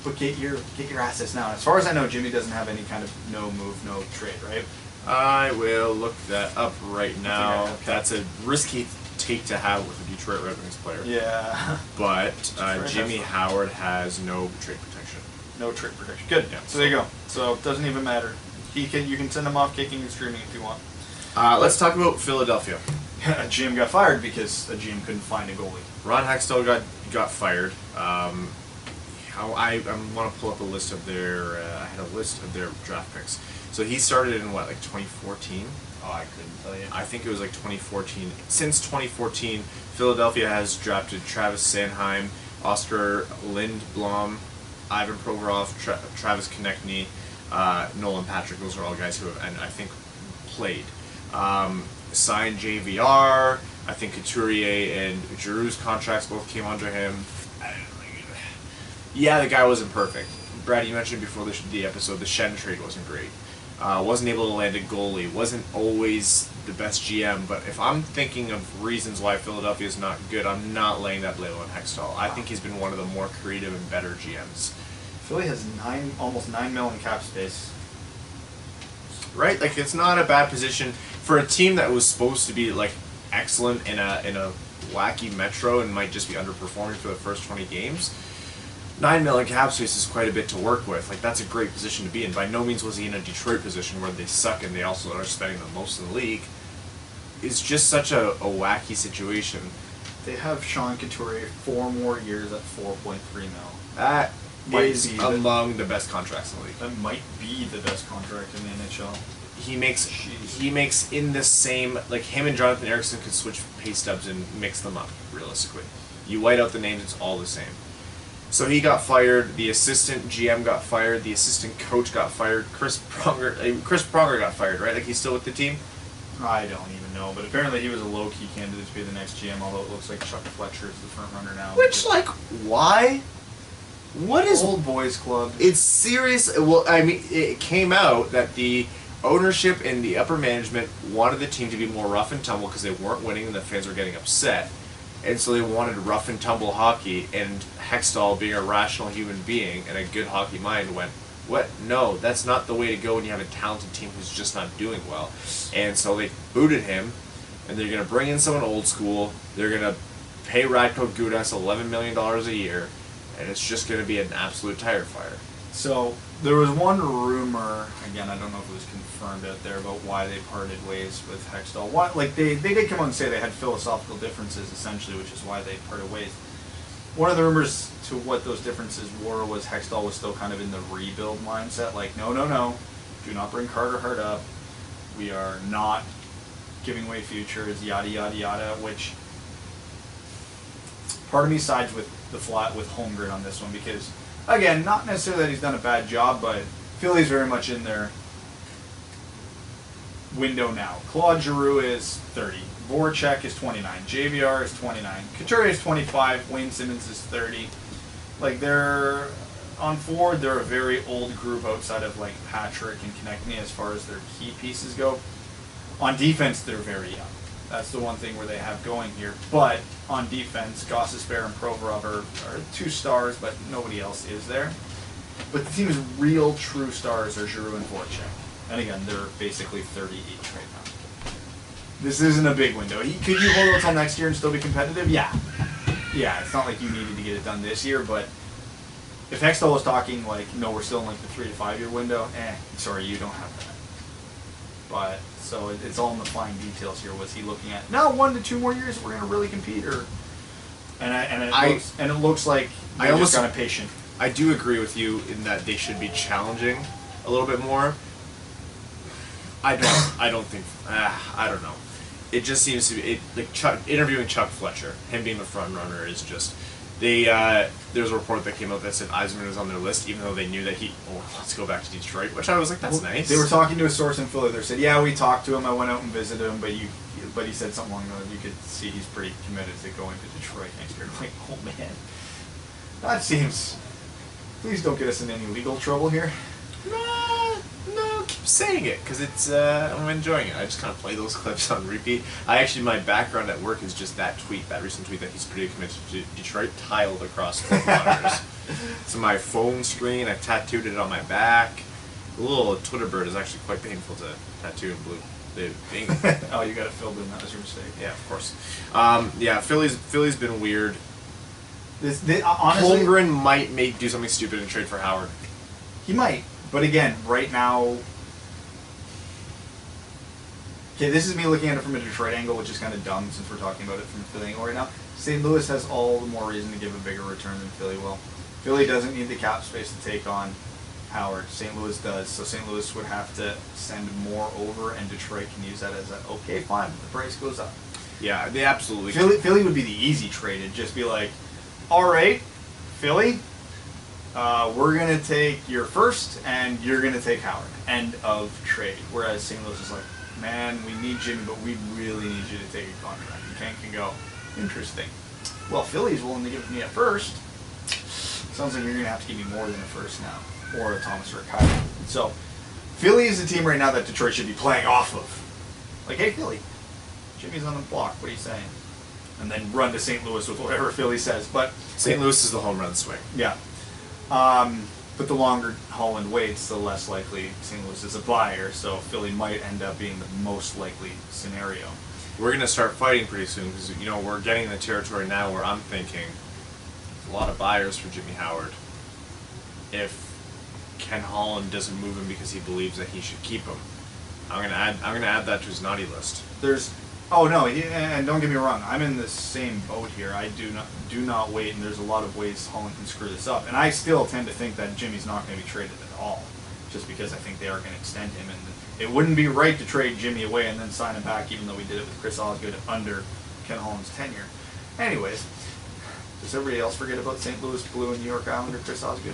But get your assets now. As far as I know, Jimmy doesn't have any kind of no move, no trade, right? I will look that up right now. That's a risky take to have with a Detroit Red Wings player. Yeah. But Jimmy Howard has no trade protection. No trade protection. Good. Yeah. So there you go. So it doesn't even matter. You can send him off kicking and screaming if you want. Let's talk about Philadelphia. A GM got fired because a GM couldn't find a goalie. Ron Hextall got fired. I want to pull up a list of their. I had a list of their draft picks. So he started in what, like 2014? Oh, I couldn't tell you. I think it was like 2014. Since 2014, Philadelphia has drafted Travis Sanheim, Oscar Lindblom, Ivan Provorov, Travis Konechny, Nolan Patrick. Those are all guys who have, and I think, played. Signed JVR. I think Couturier and Giroux's contracts both came under him. Yeah, the guy wasn't perfect. Brad, you mentioned before the episode, the Shen trade wasn't great. Wasn't able to land a goalie. Wasn't always the best GM. But if I'm thinking of reasons why Philadelphia is not good, I'm not laying that label on Hextall. I think he's been one of the more creative and better GMs. Philly has almost $9 million cap space. Right? Like, it's not a bad position for a team that was supposed to be like excellent in a wacky metro and might just be underperforming for the first 20 games. $9 million cap space is quite a bit to work with. Like, that's a great position to be in. By no means was he in a Detroit position where they suck and they also are spending the most in the league. It's just such a wacky situation. They have Sean Couturier 4 more years at $4.3 million. That is among the best contracts in the league. That might be the best contract in the NHL. He makes in the same, like, him and Jonathan Ericsson could switch pay stubs and mix them up, realistically. You white out the names, it's all the same. So he got fired, the assistant GM got fired, the assistant coach got fired, Chris Pronger got fired, right? Like, he's still with the team? I don't even know, but apparently he was a low-key candidate to be the next GM, although it looks like Chuck Fletcher is the front runner now. Which, like, why? What is... Old boys club. It's serious. Well, I mean, it came out that the ownership and the upper management wanted the team to be more rough and tumble because they weren't winning and the fans were getting upset. And so they wanted rough and tumble hockey, and Hextall, being a rational human being and a good hockey mind, went, what? No, that's not the way to go when you have a talented team who's just not doing well. And so they booted him, and they're going to bring in someone old school. They're going to pay Radko Gudas $11 million a year, and it's just going to be an absolute tire fire. So there was one rumor, again, I don't know if it was confirmed out there, about why they parted ways with Hextall. They did come out and say they had philosophical differences, essentially, which is why they parted ways. One of the rumors to what those differences were was Hextall was still kind of in the rebuild mindset, like, no, do not bring Carter Hart up. We are not giving away futures, yada, yada, yada, which part of me sides with Holmgren on this one, because again, not necessarily that he's done a bad job, but Philly's very much in their window now. Claude Giroux is 30. Voracek is 29. JVR is 29. Couturier is 25. Wayne Simmons is 30. Like, they're on forward, they're a very old group outside of like Patrick and Konechny as far as their key pieces go. On defense, they're very young. That's the one thing where they have going here. But on defense, Gostisbehere and Provorov are 2 stars, but nobody else is there. But the team's real true stars are Giroux and Voracek. And again, they're basically 30 each right now. This isn't a big window. Could you hold it until next year and still be competitive? Yeah. Yeah, it's not like you needed to get it done this year, but if Hextall was talking like, no, we're still in like the 3 to 5 year window, sorry, you don't have that. But so it's all in the fine details here. Was he looking at, no, 1 to 2 more years we're going to really compete, or it looks like they're just kind of patient. I do agree with you in that they should be challenging a little bit more. I don't know. It just seems to be interviewing Chuck Fletcher, him being the front runner, is just there's a report that came out that said Yzerman was on their list, even though they knew that let's go back to Detroit, which I was like, that's nice. They were talking to a source in Philly. They said, yeah, we talked to him. I went out and visited him, but he said something along those lines. You could see he's pretty committed to going to Detroit next year. Like, oh man, that seems. Please don't get us in any legal trouble here. No, keep saying it, because it's I'm enjoying it. I just kind of play those clips on repeat. My background at work is just that recent tweet that he's pretty committed to Detroit, tiled across the monitors. So my phone screen, I've tattooed it on my back. The little Twitter bird is actually quite painful to tattoo in blue. Oh, you got it filled in. That was your mistake. Yeah, of course. Yeah, Philly's been weird. Honestly, Holmgren might do something stupid and trade for Howard. He might, but again, right now. Okay, this is me looking at it from a Detroit angle, which is kind of dumb since we're talking about it from a Philly angle right now. St. Louis has all the more reason to give a bigger return than Philly will. Philly doesn't need the cap space to take on Howard. St. Louis does, so St. Louis would have to send more over, and Detroit can use that as a, okay, fine, the price goes up. Yeah, they absolutely Philly would be the easy trade. It'd just be like, all right, Philly, we're going to take your first, and you're going to take Howard. End of trade. Whereas St. Louis is like, man, we need Jimmy, but we really need you to take a contract. And Ken can go, interesting. Well, Philly's willing to give me a first. Sounds like you're going to have to give me more than a first now, or a Thomas or a Kyle. So, Philly is the team right now that Detroit should be playing off of. Like, hey, Philly, Jimmy's on the block. What are you saying? And then run to St. Louis with whatever Philly says. But St. Louis is the home run swing. Yeah. But the longer Holland waits, the less likely St. Louis is a buyer. So Philly might end up being the most likely scenario. We're going to start fighting pretty soon because, we're getting in the territory now where I'm thinking there's a lot of buyers for Jimmy Howard. If Ken Holland doesn't move him because he believes that he should keep him, I'm gonna add that to his naughty list. Oh no, and don't get me wrong, I'm in the same boat here. I do not wait, and there's a lot of ways Holland can screw this up. And I still tend to think that Jimmy's not going to be traded at all, just because I think they are going to extend him, and it wouldn't be right to trade Jimmy away and then sign him back, even though we did it with Chris Osgood under Ken Holland's tenure. Anyways, does everybody else forget about St. Louis Blue and New York Islander Chris Osgood?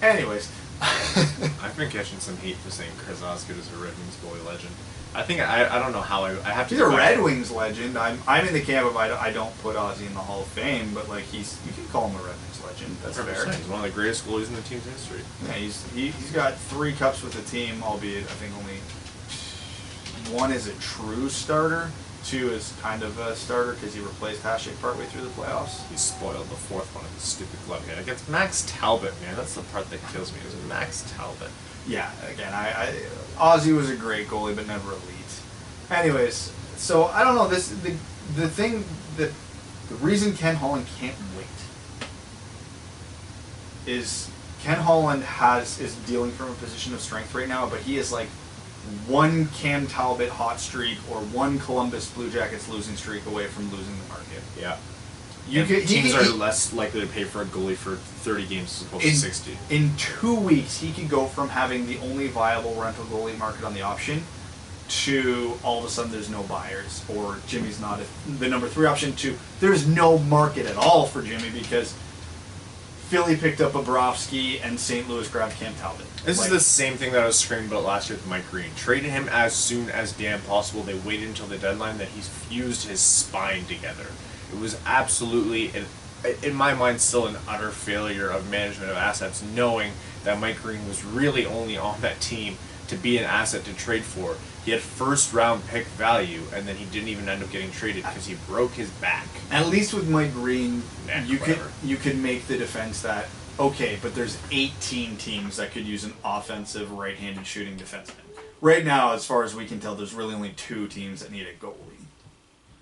Anyways, I've been catching some heat for saying Chris Osgood is a Red Wings goalie legend. I think I don't know how I have to. He's a Red Wings legend. I'm in the camp of I don't put Ozzy in the Hall of Fame, but like you can call him a Red Wings legend. That's fair. He's one of the greatest goalies in the team's history. Yeah, he's got 3 cups with the team, albeit I think only 1 is a true starter. 2 is kind of a starter because he replaced Hasek partway through the playoffs. He spoiled the 4th one of his stupid glove hand against Max Talbot, man. That's the part that kills me, is Max Talbot. Yeah, again, Ozzy was a great goalie, but never elite. Anyways, so I don't know, the reason Ken Holland can't wait is Ken Holland is dealing from a position of strength right now, but he is like 1 Cam Talbot hot streak or 1 Columbus Blue Jackets losing streak away from losing the market. Yeah. Teams are less likely to pay for a goalie for 30 games as opposed to 60. In 2 weeks, he could go from having the only viable rental goalie market on the option to all of a sudden there's no buyers, or Jimmy's not the number 3 option, to there's no market at all for Jimmy because Philly picked up Bobrovsky and St. Louis grabbed Cam Talbot. This is the same thing that I was screaming about last year with Mike Green. Traded him as soon as damn possible. They waited until the deadline that he's fused his spine together. It was absolutely, in my mind, still an utter failure of management of assets, knowing that Mike Green was really only on that team to be an asset to trade for. He had 1st-round pick value, and then he didn't even end up getting traded because he broke his back. At least with Mike Green, you could make the defense that, okay, but there's 18 teams that could use an offensive right-handed shooting defenseman. Right now, as far as we can tell, there's really only 2 teams that need a goalie.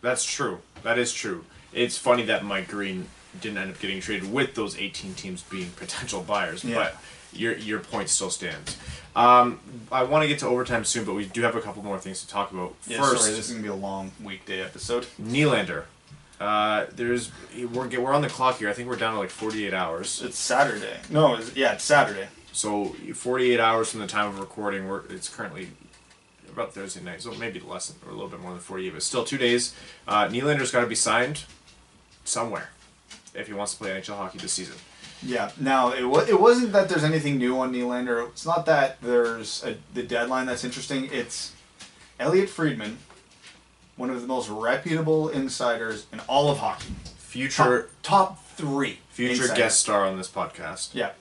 That's true. That is true. It's funny that Mike Green didn't end up getting traded with those 18 teams being potential buyers, but your point still stands. I want to get to overtime soon, but we do have a couple more things to talk about. Yeah, first, sorry, this is going to be a long weekday episode. Nylander. We're on the clock here. I think we're down to like 48 hours. It's Saturday. No, it's Saturday. So 48 hours from the time of recording, it's currently about Thursday night, so maybe less than, or a little bit more than 48, but still 2 days. Nylander's got to be signed somewhere if he wants to play NHL hockey this season. Yeah. Now, it wasn't that there's anything new on Nylander. It's not that there's the deadline that's interesting. It's Elliot Friedman, one of the most reputable insiders in all of hockey. Top 3. Future insiders. Guest star on this podcast. Yeah.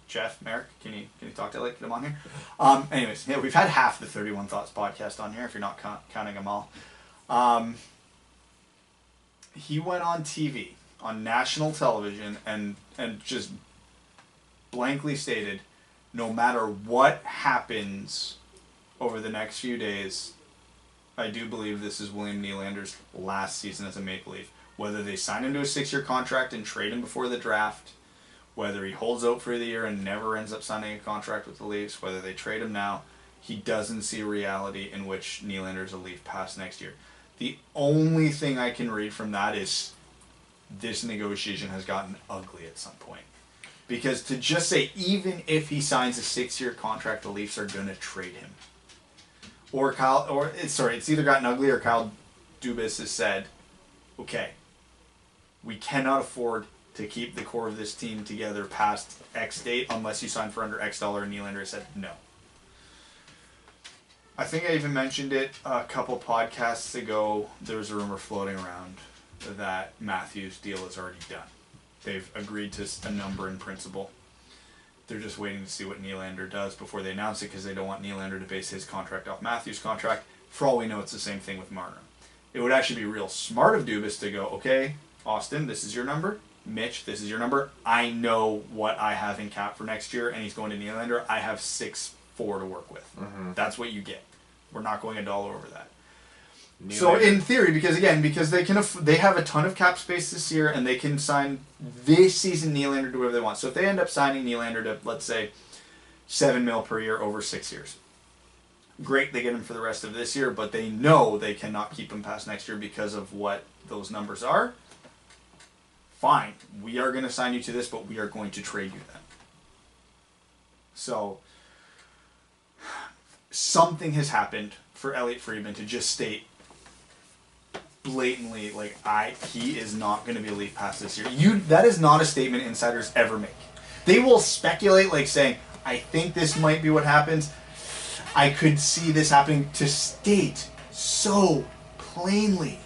Jeff, Merrick, can you talk to Elliot? Get him on here. Anyways, yeah, we've had half the 31 Thoughts podcast on here, if you're not counting them all. He went on TV, on national television, and just blankly stated, no matter what happens over the next few days, I do believe this is William Nylander's last season as a Maple Leaf. Whether they sign him to a 6-year contract and trade him before the draft, whether he holds out for the year and never ends up signing a contract with the Leafs, whether they trade him now, he doesn't see a reality in which Nylander's a Leaf past next year. The only thing I can read from that is this negotiation has gotten ugly at some point. Because to just say, even if he signs a 6-year contract, the Leafs are going to trade him. It's either gotten ugly or Kyle Dubas has said, okay, we cannot afford to keep the core of this team together past X date unless you sign for under X dollar, and Nylander said no. I think I even mentioned it a couple podcasts ago. There was a rumor floating around that Matthews' deal is already done. They've agreed to a number in principle. They're just waiting to see what Nylander does before they announce it because they don't want Nylander to base his contract off Matthews' contract. For all we know, it's the same thing with Marner. It would actually be real smart of Dubas to go, okay, Austin, this is your number. Mitch, this is your number. I know what I have in cap for next year, and he's going to Nylander. I have 6-4 to work with. Mm-hmm. That's what you get. We're not going $1 over that. Nylander. So in theory, because they have a ton of cap space this year, and they can sign this season Nylander to whatever they want. So if they end up signing Nylander to, let's say, $7 million per year over 6 years, great, they get him for the rest of this year, but they know they cannot keep him past next year because of what those numbers are. Fine, we are going to sign you to this, but we are going to trade you then. So, something has happened for Elliot Friedman to just state blatantly, he is not going to be a Leaf past this year. That is not a statement insiders ever make. They will speculate, saying, I think this might be what happens. I could see this happening to state so plainly.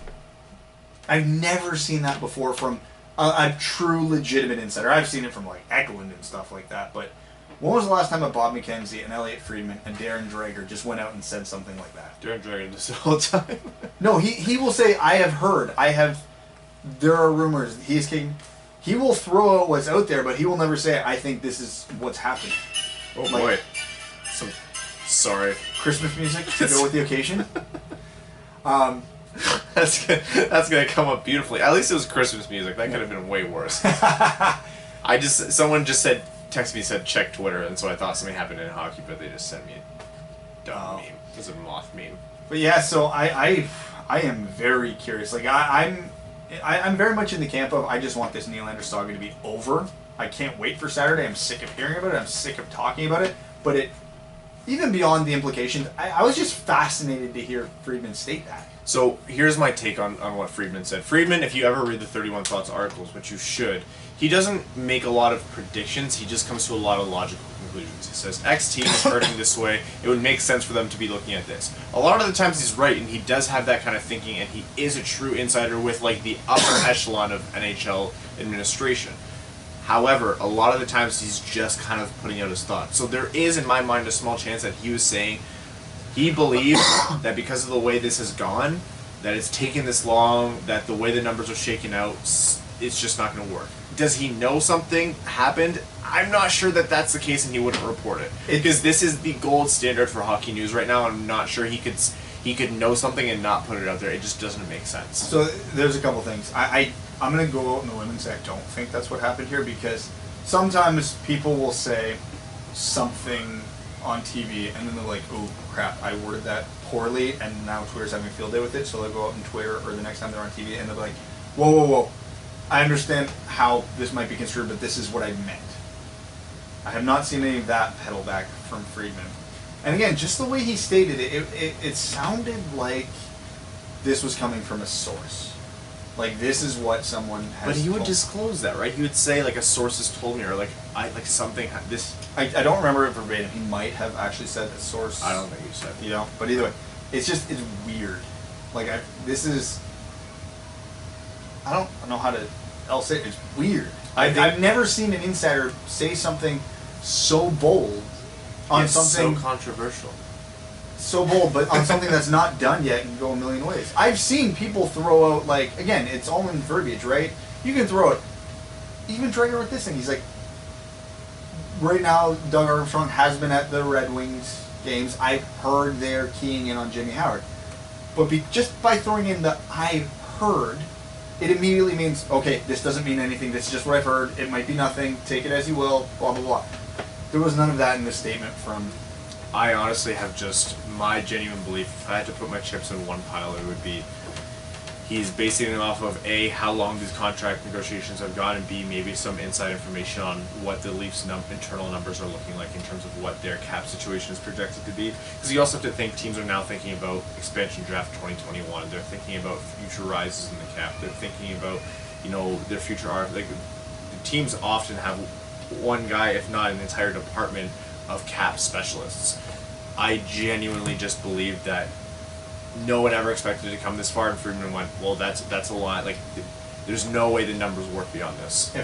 I've never seen that before from a true legitimate insider. I've seen it from like Eklund and stuff like that, but when was the last time a Bob McKenzie and Elliot Friedman and Darren Dreger just went out and said something like that? Darren Dreger does it all the time. No, he will say, I have heard, there are rumors, he will throw out what's out there, but he will never say, I think this is what's happening. Oh boy. Sorry. Christmas music to go with the occasion. That's gonna come up beautifully. At least it was Christmas music. That could have been way worse. Someone just texted me, said check Twitter, and so I thought something happened in hockey, but they just sent me a dumb meme. It was a moth meme. But yeah, so I am very curious. Like I'm very much in the camp of I just want this Nylander saga to be over. I can't wait for Saturday. I'm sick of hearing about it. I'm sick of talking about it. But it, even beyond the implications, I was just fascinated to hear Friedman state that. So here's my take on what Friedman said. Friedman, if you ever read the 31 Thoughts articles, which you should, he doesn't make a lot of predictions. He just comes to a lot of logical conclusions. He says, X team is hurting this way. It would make sense for them to be looking at this. A lot of the times he's right, and he does have that kind of thinking, and he is a true insider with like the upper echelon of NHL administration. However, a lot of the times he's just kind of putting out his thoughts. So there is, in my mind, a small chance that he was saying he believes that because of the way this has gone, that it's taken this long, that the way the numbers are shaking out, it's just not going to work. Does he know something happened? I'm not sure that that's the case, and he wouldn't report it. Because this is the gold standard for hockey news right now. I'm not sure he could know something and not put it out there. It just doesn't make sense. So there's a couple things. I'm going to go out on the limb and say I don't think that's what happened here, because sometimes people will say something on TV and then they're like, oh crap, I worded that poorly and now Twitter's having a field day with it, so they'll go out on Twitter or the next time they're on TV and they'll be like, whoa, I understand how this might be construed, but this is what I meant. I have not seen any of that pedal back from Friedman. And again, just the way he stated it, it sounded like this was coming from a source. Like this is what someone has. But he would told. disclose that, right? He would say like a source has told me, or like something. I don't remember it verbatim. He might have actually said a source. I don't think he said. You know, but either way, it's weird. Like I don't know how to else say it. It's weird. I've never seen an insider say something so bold on something so controversial. So bold, but on something that's not done yet and go a million ways. I've seen people throw out, like, again, it's all in verbiage, right? You can throw it. Even Dreger with this thing, he's like, right now, Doug Armstrong has been at the Red Wings games. I've heard they're keying in on Jimmy Howard. But just by throwing in the I heard, it immediately means, okay, this doesn't mean anything. This is just what I've heard. It might be nothing. Take it as you will, blah, blah, blah. There was none of that in this statement from... I honestly have just my genuine belief. If I had to put my chips in one pile, it would be he's basing it off of A, how long these contract negotiations have gone, and B, maybe some inside information on what the Leafs' internal numbers are looking like in terms of what their cap situation is projected to be. Because you also have to think teams are now thinking about expansion draft 2021. They're thinking about future rises in the cap. They're thinking about, their future arc. Like the teams often have one guy, if not an entire department, of cap specialists. I genuinely just believe that no one ever expected it to come this far, and Friedman went, well, that's a lot. Like, there's no way the numbers work beyond this.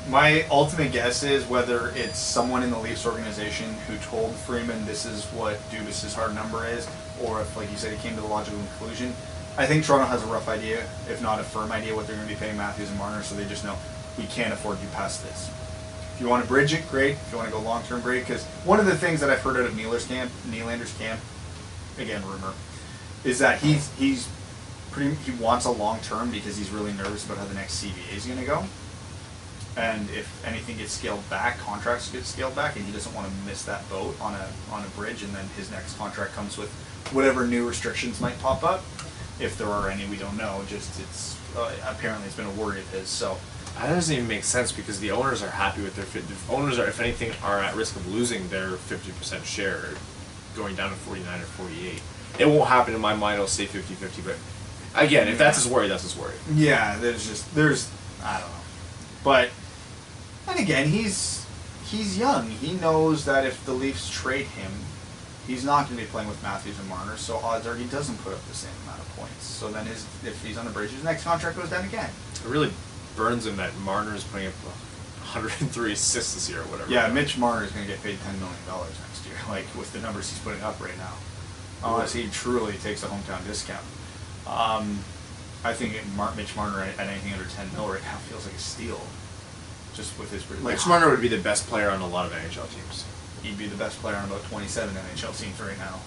My ultimate guess is whether it's someone in the Leafs organization who told Freeman this is what Dubas's hard number is, or if, like you said, he came to the logical conclusion. I think Toronto has a rough idea, if not a firm idea, what they're going to be paying Matthews and Marner, so they just know we can't afford you past this. If you want to bridge it, great. If you want to go long-term, great. Because one of the things that I've heard out of Nylander's camp, again, rumor, is that he wants a long-term because he's really nervous about how the next CBA is going to go. And if anything gets scaled back, contracts get scaled back, and he doesn't want to miss that boat on a bridge, and then his next contract comes with whatever new restrictions might pop up. If there are any, we don't know. Apparently it's been a worry of his. So. That doesn't even make sense because the owners are happy with their fit. The owners are, if anything, are at risk of losing their 50% share, going down to 49 or 48. It won't happen in my mind. I'll say 50-50, but again, if that's his worry, that's his worry. Yeah, there's I don't know, but and again, he's he's young. He knows that if the Leafs trade him, he's not going to be playing with Matthews and Marner, so odds are he doesn't put up the same amount of points. So then if he's on the bridge, his next contract goes down again. It really burns him that Marner is putting up 103 assists this year or whatever. Yeah, Mitch Marner is going to get paid $10 million next year, like with the numbers he's putting up right now. Unless he truly takes a hometown discount. I think Mitch Marner at anything under 10 mil right now feels like a steal. Just with his... Mitch Marner would be the best player on a lot of NHL teams. He'd be the best player on about 27 NHL teams right now.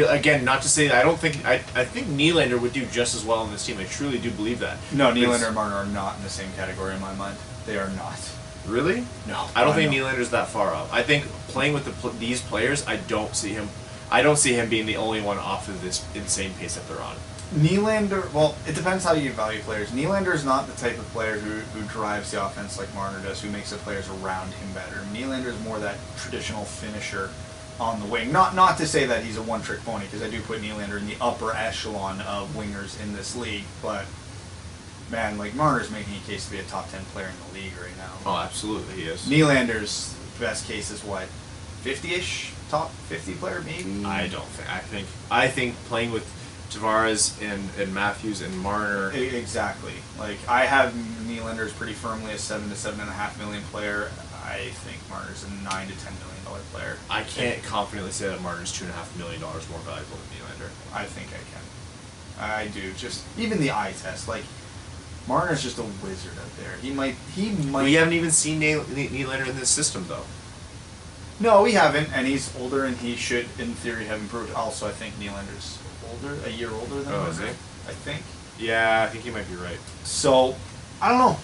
Again, not to say that I think Nylander would do just as well on this team. I truly do believe that. No, Nylander and Marner are not in the same category in my mind. They are not. Really? No. I don't think Nylander's that far off. I think playing with these players, I don't see him being the only one off of this insane pace that they're on. Nylander, well, it depends how you value players. Nylander is not the type of player who drives the offense like Marner does, who makes the players around him better. Nylander is more that traditional finisher on the wing. Not to say that he's a one-trick pony, because I do put Nylander in the upper echelon of wingers in this league, but man, like Marner's making a case to be a top 10 player in the league right now. Oh, absolutely, he is. Nylander's best case is what, 50-ish, top 50 player maybe. I don't think. I think playing with Tavares and Matthews and Marner. Exactly. Like I have Nylander's pretty firmly a $7 to $7.5 million player. I think Marner's a $9 to $10 million player. I can't confidently say that Marner's $2.5 million more valuable than Nylander. I think I can. I do. Just even the eye test, like. Marner's just a wizard out there. He might. We haven't even seen Nylander in this system, though. No, we haven't, and he's older, and he should, in theory, have improved. Also, I think Nylander's a year older than him. Is he? I think. Yeah, I think you might be right. So, I don't know.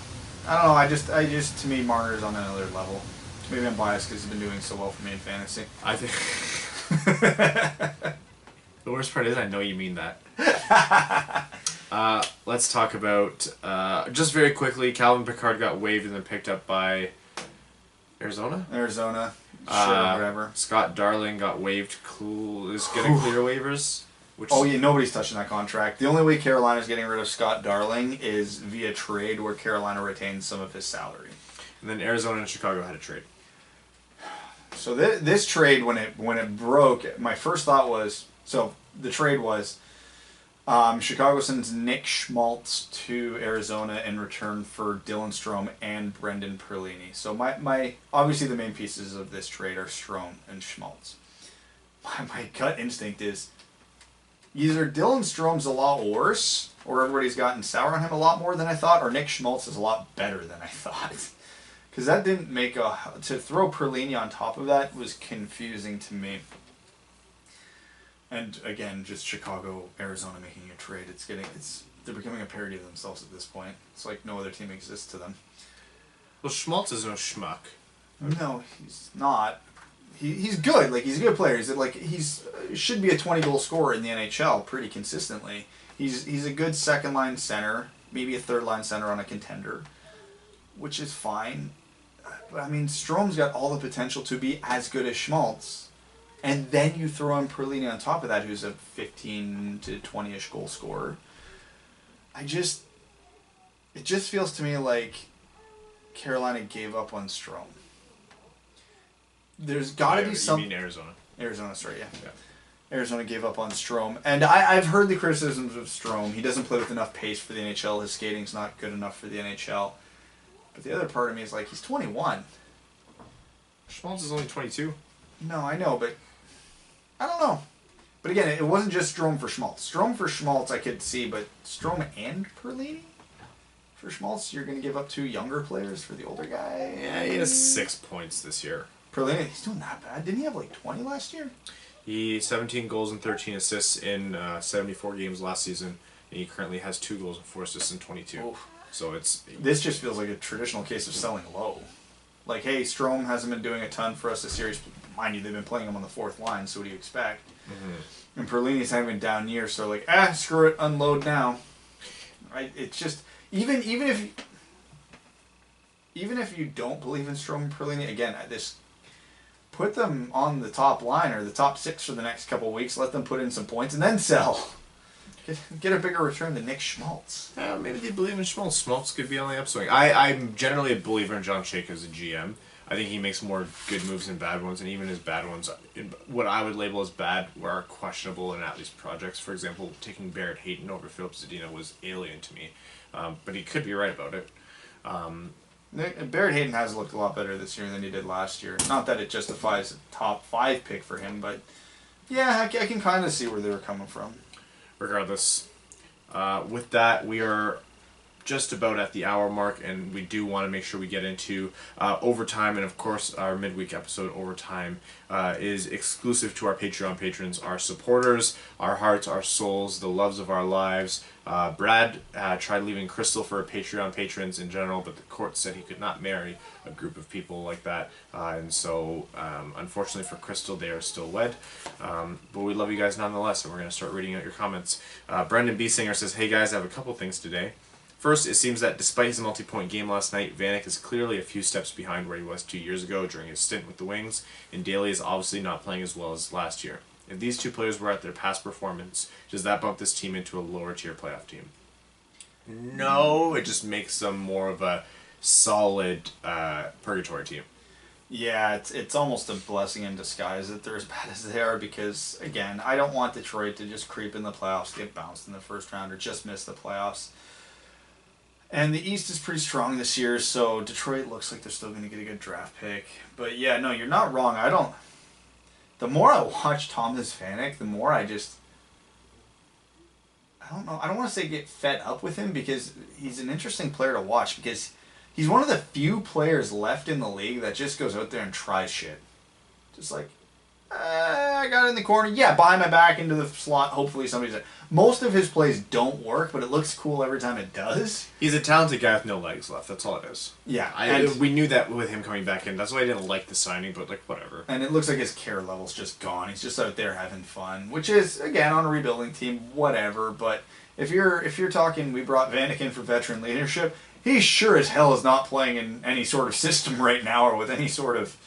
I just, to me, Marner's on another level. Maybe I'm biased because he's been doing so well for me in fantasy. I think. The worst part is, I know you mean that. Let's talk about, just very quickly, Calvin Pickard got waived and then picked up by Arizona? Sure, whatever. Scott Darling got waived. Is getting clear waivers. Nobody's touching that contract. The only way Carolina's getting rid of Scott Darling is via trade, where Carolina retains some of his salary. And then Arizona and Chicago had a trade. So this trade, when it broke, my first thought was, so the trade was, Chicago sends Nick Schmaltz to Arizona in return for Dylan Strome and Brendan Perlini. So my obviously the main pieces of this trade are Strome and Schmaltz. My gut instinct is either Dylan Strome's a lot worse, or everybody's gotten sour on him a lot more than I thought, or Nick Schmaltz is a lot better than I thought. Because that didn't make to throw Perlini on top of that was confusing to me. And again, just Chicago, Arizona making a trade. They're becoming a parody of themselves at this point. It's like no other team exists to them. Well, Schmaltz is no schmuck. No, he's not. He's good. Like he's a good player. He's should be a 20-goal scorer in the NHL pretty consistently. He's a good second line center, maybe a third line center on a contender, which is fine. But I mean, Strome's got all the potential to be as good as Schmaltz. And then you throw in Perlini on top of that, who's a 15 to 20-ish goal scorer. It just feels to me like Carolina gave up on Strome. There's got to be some. You mean Arizona? Arizona, sorry, yeah. Arizona gave up on Strome, and I've heard the criticisms of Strome. He doesn't play with enough pace for the NHL. His skating's not good enough for the NHL. But the other part of me is like, he's 21. Schmaltz is only 22. No, I know, but I don't know. But again, it wasn't just Strome for Schmaltz. Strome for Schmaltz I could see, but Strome and Perlini? For Schmaltz, you're going to give up two younger players for the older guy? Yeah, he has 6 points this year. Perlini, he's doing that bad. Didn't he have like 20 last year? He 17 goals and 13 assists in 74 games last season, and he currently has 2 goals and 4 assists in 22. Oof. So this just feels like a traditional case of selling low. Like, hey, Strome hasn't been doing a ton for us this series. Mind you, they've been playing him on the fourth line, so what do you expect? Mm-hmm. And Perlini's having been down years, so like, screw it, unload now. Right? It's just even if you don't believe in Strome and Perlini, again, put them on the top line or the top 6 for the next couple of weeks. Let them put in some points and then sell. Get a bigger return than Nick Schmaltz. Maybe they believe in Schmaltz. Schmaltz could be on the upswing. I'm generally a believer in John Shake as a GM. I think he makes more good moves than bad ones, and even his bad ones, what I would label as bad, are questionable in at least projects. For example, taking Barrett Hayton over Philip Zadina was alien to me, but he could be right about it. Barrett Hayton has looked a lot better this year than he did last year. Not that it justifies a top 5 pick for him, but yeah, I can kind of see where they were coming from. Regardless, with that, we are just about at the hour mark, and we do want to make sure we get into overtime, and of course our midweek episode overtime is exclusive to our Patreon patrons, our supporters, our hearts, our souls, the loves of our lives. Brad tried leaving Crystal for Patreon patrons in general, but the court said he could not marry a group of people like that, and so unfortunately for Crystal, they are still wed, but we love you guys nonetheless, and we're going to start reading out your comments. Brendan B. Singer says, "Hey guys, I have a couple things today. First, it seems that despite his multi-point game last night, Vanek is clearly a few steps behind where he was 2 years ago during his stint with the Wings, and Daly is obviously not playing as well as last year. If these two players were at their past performance, does that bump this team into a lower-tier playoff team?" No, it just makes them more of a solid purgatory team. Yeah, it's almost a blessing in disguise that they're as bad as they are because, again, I don't want Detroit to just creep in the playoffs, get bounced in the first round, or just miss the playoffs. And the East is pretty strong this year, so Detroit looks like they're still going to get a good draft pick. But yeah, no, you're not wrong. The more I watch Thomas Vanek, the more I don't know. I don't want to say get fed up with him because he's an interesting player to watch because he's one of the few players left in the league that just goes out there and tries shit. Just like, I got it in the corner. Yeah, behind my back into the slot. Hopefully somebody's there. Most of his plays don't work, but it looks cool every time it does. He's a talented guy with no legs left. That's all it is. Yeah. We knew that with him coming back in. That's why I didn't like the signing, but like whatever. And it looks like his care level's just gone. He's just out there having fun, which is, again, on a rebuilding team, whatever. But if you're talking, we brought Vanek in for veteran leadership, he sure as hell is not playing in any sort of system right now or with any sort of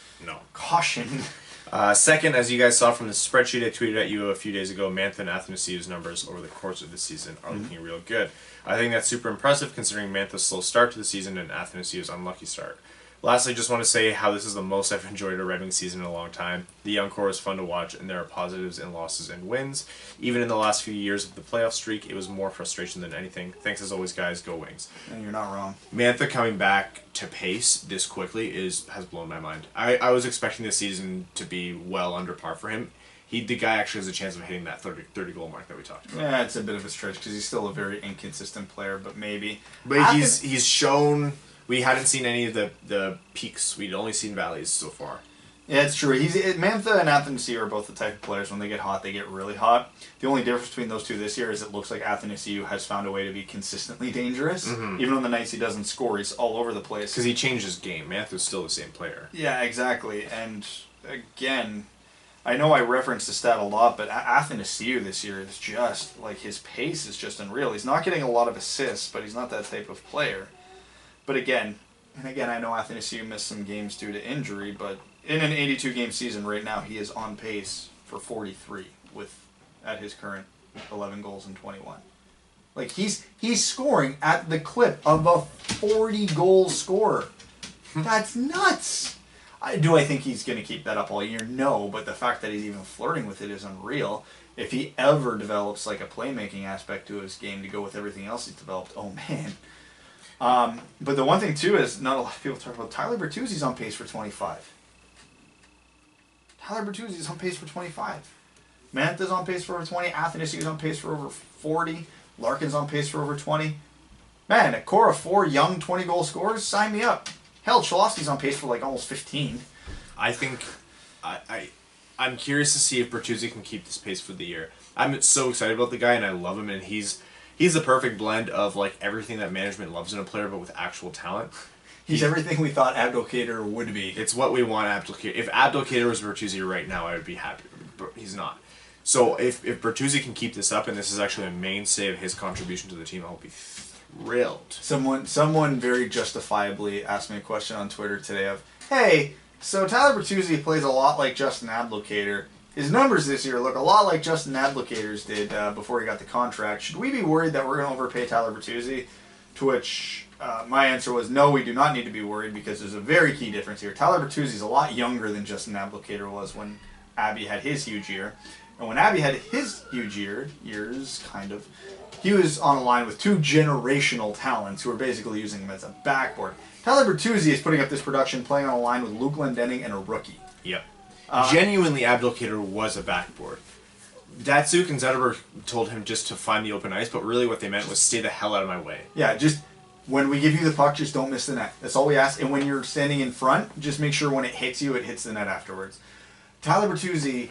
caution. Second, as you guys saw from the spreadsheet I tweeted at you a few days ago, Mantha and Athanasiou's numbers over the course of the season are looking real good. I think that's super impressive considering Mantha's slow start to the season and Athanasiou's unlucky start. Lastly, just want to say how this is the most I've enjoyed a Red Wings season in a long time. The young core is fun to watch, and there are positives and losses and wins. Even in the last few years of the playoff streak, it was more frustration than anything. Thanks as always, guys. Go Wings. And you're not wrong. Mantha coming back to pace this quickly has blown my mind. I was expecting this season to be well under par for him. The guy actually has a chance of hitting that 30 goal mark that we talked about. Yeah, it's a bit of a stretch because he's still a very inconsistent player, but maybe. But he's shown. We hadn't seen any of the peaks. We'd only seen valleys so far. Yeah, it's true. Mantha and Athanasiou are both the type of players, when they get hot, they get really hot. The only difference between those two this year is it looks like Athanasiou has found a way to be consistently dangerous. Even on the nights he doesn't score, he's all over the place. Because he changed his game. Mantha's still the same player. Yeah, exactly. And again, I know I reference the stat a lot, but Athanasiou this year is just, like, his pace is just unreal. He's not getting a lot of assists, but he's not that type of player. But again, I know Athanasiou missed some games due to injury, but in an 82-game season right now, he is on pace for 43 at his current 11 goals and 21. Like, he's scoring at the clip of a 40-goal scorer. That's nuts. Do I think he's going to keep that up all year? No, but the fact that he's even flirting with it is unreal. If he ever develops like a playmaking aspect to his game to go with everything else he's developed, oh man. But the one thing, too, is not a lot of people talk about Tyler Bertuzzi's on pace for 25. Tyler Bertuzzi's on pace for 25. Mantha's on pace for over 20. Athanasiou's on pace for over 40. Larkin's on pace for over 20. Man, a core of 4 young 20-goal scorers, sign me up. Hell, Cholowski's on pace for like almost 15. I think I'm curious to see if Bertuzzi can keep this pace for the year. I'm so excited about the guy, and I love him, and he's the perfect blend of like everything that management loves in a player, but with actual talent. He's everything we thought Abdelkader would be. It's what we want Abdelkader. If Abdelkader was Bertuzzi right now, I would be happy. But he's not. So if Bertuzzi can keep this up, and this is actually a mainstay of his contribution to the team, I'll be thrilled. Someone very justifiably asked me a question on Twitter today of, hey, so Tyler Bertuzzi plays a lot like Justin Abdelkader. his numbers this year look a lot like Justin Abdelkader's did before he got the contract. Should we be worried that we're going to overpay Tyler Bertuzzi? To which my answer was no, we do not need to be worried because there's a very key difference here. Tyler Bertuzzi is a lot younger than Justin Abdelkader was when Abby had his huge year. And when Abby had his huge years, kind of, he was on a line with two generational talents who were basically using him as a backboard. Tyler Bertuzzi is putting up this production playing on a line with Luke Glendening and a rookie. Yep. Genuinely, Abdelkader was a backboard. Datsuk and Zetterberg told him just to find the open ice, but really what they meant was stay the hell out of my way. Yeah, just when we give you the puck, just don't miss the net. That's all we ask. And when you're standing in front, just make sure when it hits you, it hits the net afterwards. Tyler Bertuzzi...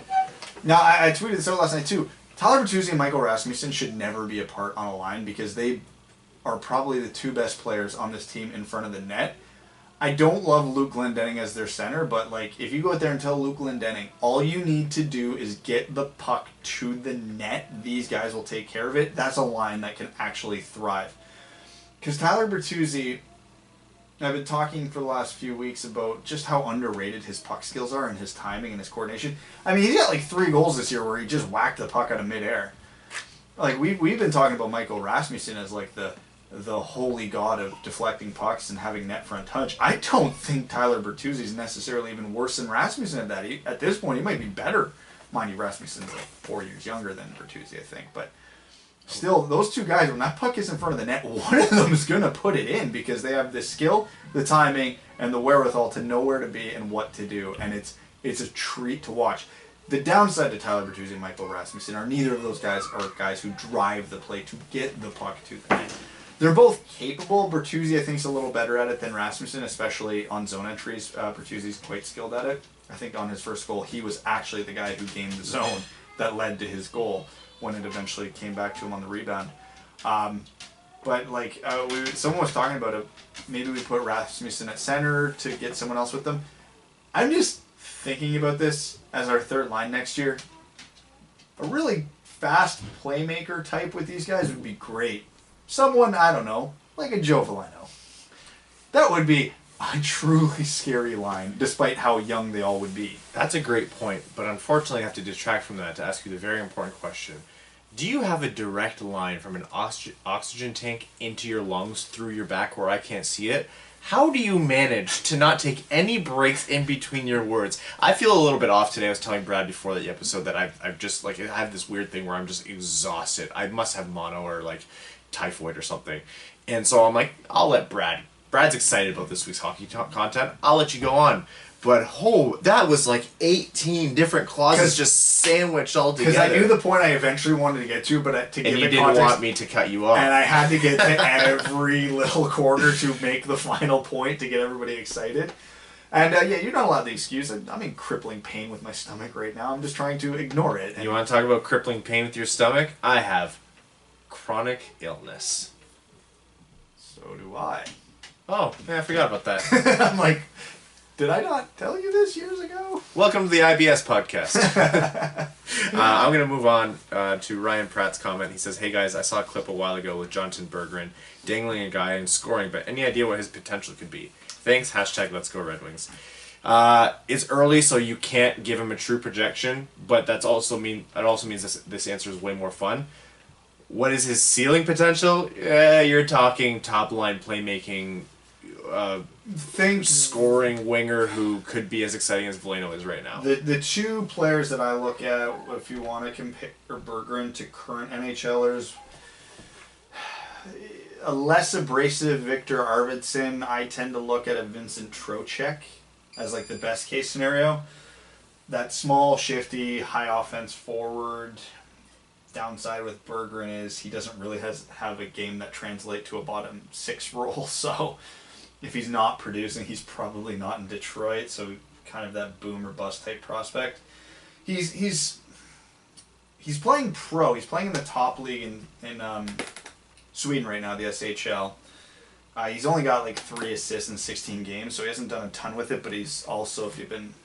Now, I tweeted this out last night, too. Tyler Bertuzzi and Michael Rasmussen should never be apart on a line because they are probably the two best players on this team in front of the net. I don't love Luke Glendening as their center, but like if you go out there and tell Luke Glendening, all you need to do is get the puck to the net, these guys will take care of it. That's a line that can actually thrive. Because Tyler Bertuzzi, I've been talking for the last few weeks about just how underrated his puck skills are and his timing and his coordination. I mean, he's got like 3 goals this year where he just whacked the puck out of midair. Like we've been talking about Michael Rasmussen as like the holy god of deflecting pucks and having net front touch. I don't think Tyler Bertuzzi is necessarily even worse than Rasmussen at that. At this point, he might be better. Mind you, Rasmussen's like 4 years younger than Bertuzzi, I think, but. Still, those two guys, when that puck is in front of the net, one of them is going to put it in because they have the skill, the timing, and the wherewithal to know where to be and what to do. And it's a treat to watch. The downside to Tyler Bertuzzi and Michael Rasmussen are neither of those guys are guys who drive the play to get the puck to the net. They're both capable. Bertuzzi, I think, is a little better at it than Rasmussen, especially on zone entries. Bertuzzi's quite skilled at it. I think on his first goal, he was actually the guy who gained the zone that led to his goal when it eventually came back to him on the rebound. But like someone was talking about it, maybe we put Rasmussen at center to get someone else with them. I'm just thinking about this as our third line next year. A really fast playmaker type with these guys would be great. Someone, I don't know, like a Joe Veleno. That would be a truly scary line, despite how young they all would be. That's a great point, but unfortunately I have to detract from that to ask you the very important question. Do you have a direct line from an oxygen tank into your lungs through your back where I can't see it? How do you manage to not take any breaks in between your words? I feel a little bit off today. I was telling Brad before the episode that I've just, like, I have this weird thing where I'm just exhausted. I must have mono or, like, typhoid or something. And so I'm like, I'll let Brad's excited about this week's hockey content. I'll let you go on. But, that was like 18 different clauses just sandwiched all together. Because I knew the point I eventually wanted to get to, but to give and it you didn't context, want me to cut you off. and I had to get to every little quarter to make the final point to get everybody excited. And, yeah, you're not allowed to excuse it. I'm in crippling pain with my stomach right now. I'm just trying to ignore it. You want to talk about crippling pain with your stomach? I have chronic illness. So do I. Oh, yeah, I forgot about that. I'm like... Did I not tell you this years ago? Welcome to the IBS podcast. I'm going to move on to Ryan Pratt's comment. He says, hey guys, I saw a clip a while ago with Jonathan Berggren dangling a guy and scoring, but any idea what his potential could be? Thanks, hashtag Let's Go Red Wings. It's early, so you can't give him a true projection, but that also means this answer is way more fun. What is his ceiling potential? You're talking top-line playmaking, scoring winger who could be as exciting as Veleno is right now. The two players that I look at, if you want to compare Berggren to current NHLers, a less abrasive Victor Arvidsson, I tend to look at a Vincent Trocheck as like the best case scenario. That small, shifty, high offense forward. Downside with Berggren is he doesn't really have a game that translates to a bottom 6 role, so if he's not producing, he's probably not in Detroit, so kind of that boom or bust type prospect. He's playing pro. He's playing in the top league in Sweden right now, the SHL. He's only got like 3 assists in 16 games, so he hasn't done a ton with it, but he's also, if you've been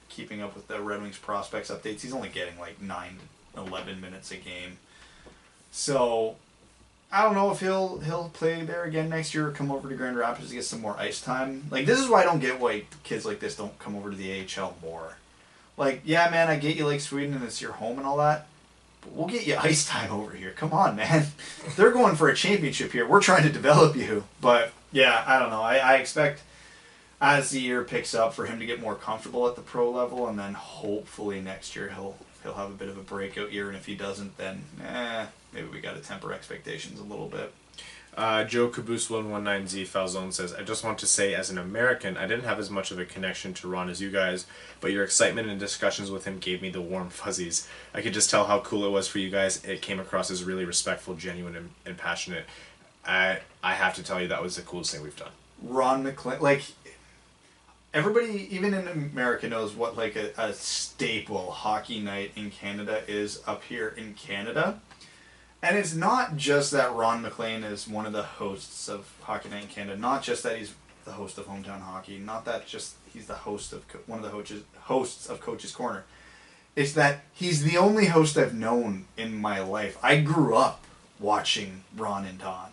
keeping up with the Red Wings prospects updates, he's only getting like 9 to 11 minutes a game. So I don't know if he'll play there again next year or come over to Grand Rapids to get some more ice time. Like, this is why I don't get why kids like this don't come over to the AHL more. Like, yeah, man, I get you like Sweden and it's your home and all that, but we'll get you ice time over here. Come on, man. They're going for a championship here. We're trying to develop you. But, yeah, I don't know. I expect as the year picks up for him to get more comfortable at the pro level, and then hopefully next year he'll have a bit of a breakout year, and if he doesn't, then maybe we got to temper expectations a little bit. Joe Caboose119Z Falzone says, I just want to say, as an American, I didn't have as much of a connection to Ron as you guys, but your excitement and discussions with him gave me the warm fuzzies. I could just tell how cool it was for you guys. It came across as really respectful, genuine, and passionate. I have to tell you, that was the coolest thing we've done. Ron McLean, like, everybody, even in America, knows what, like, a staple hockey night in Canada is up here in Canada. And it's not just that Ron McLean is one of the hosts of Hockey Night in Canada. Not just that he's the host of Hometown Hockey. Not that just he's the host of one of the hosts of Coach's Corner. It's that he's the only host I've known in my life. I grew up watching Ron and Don.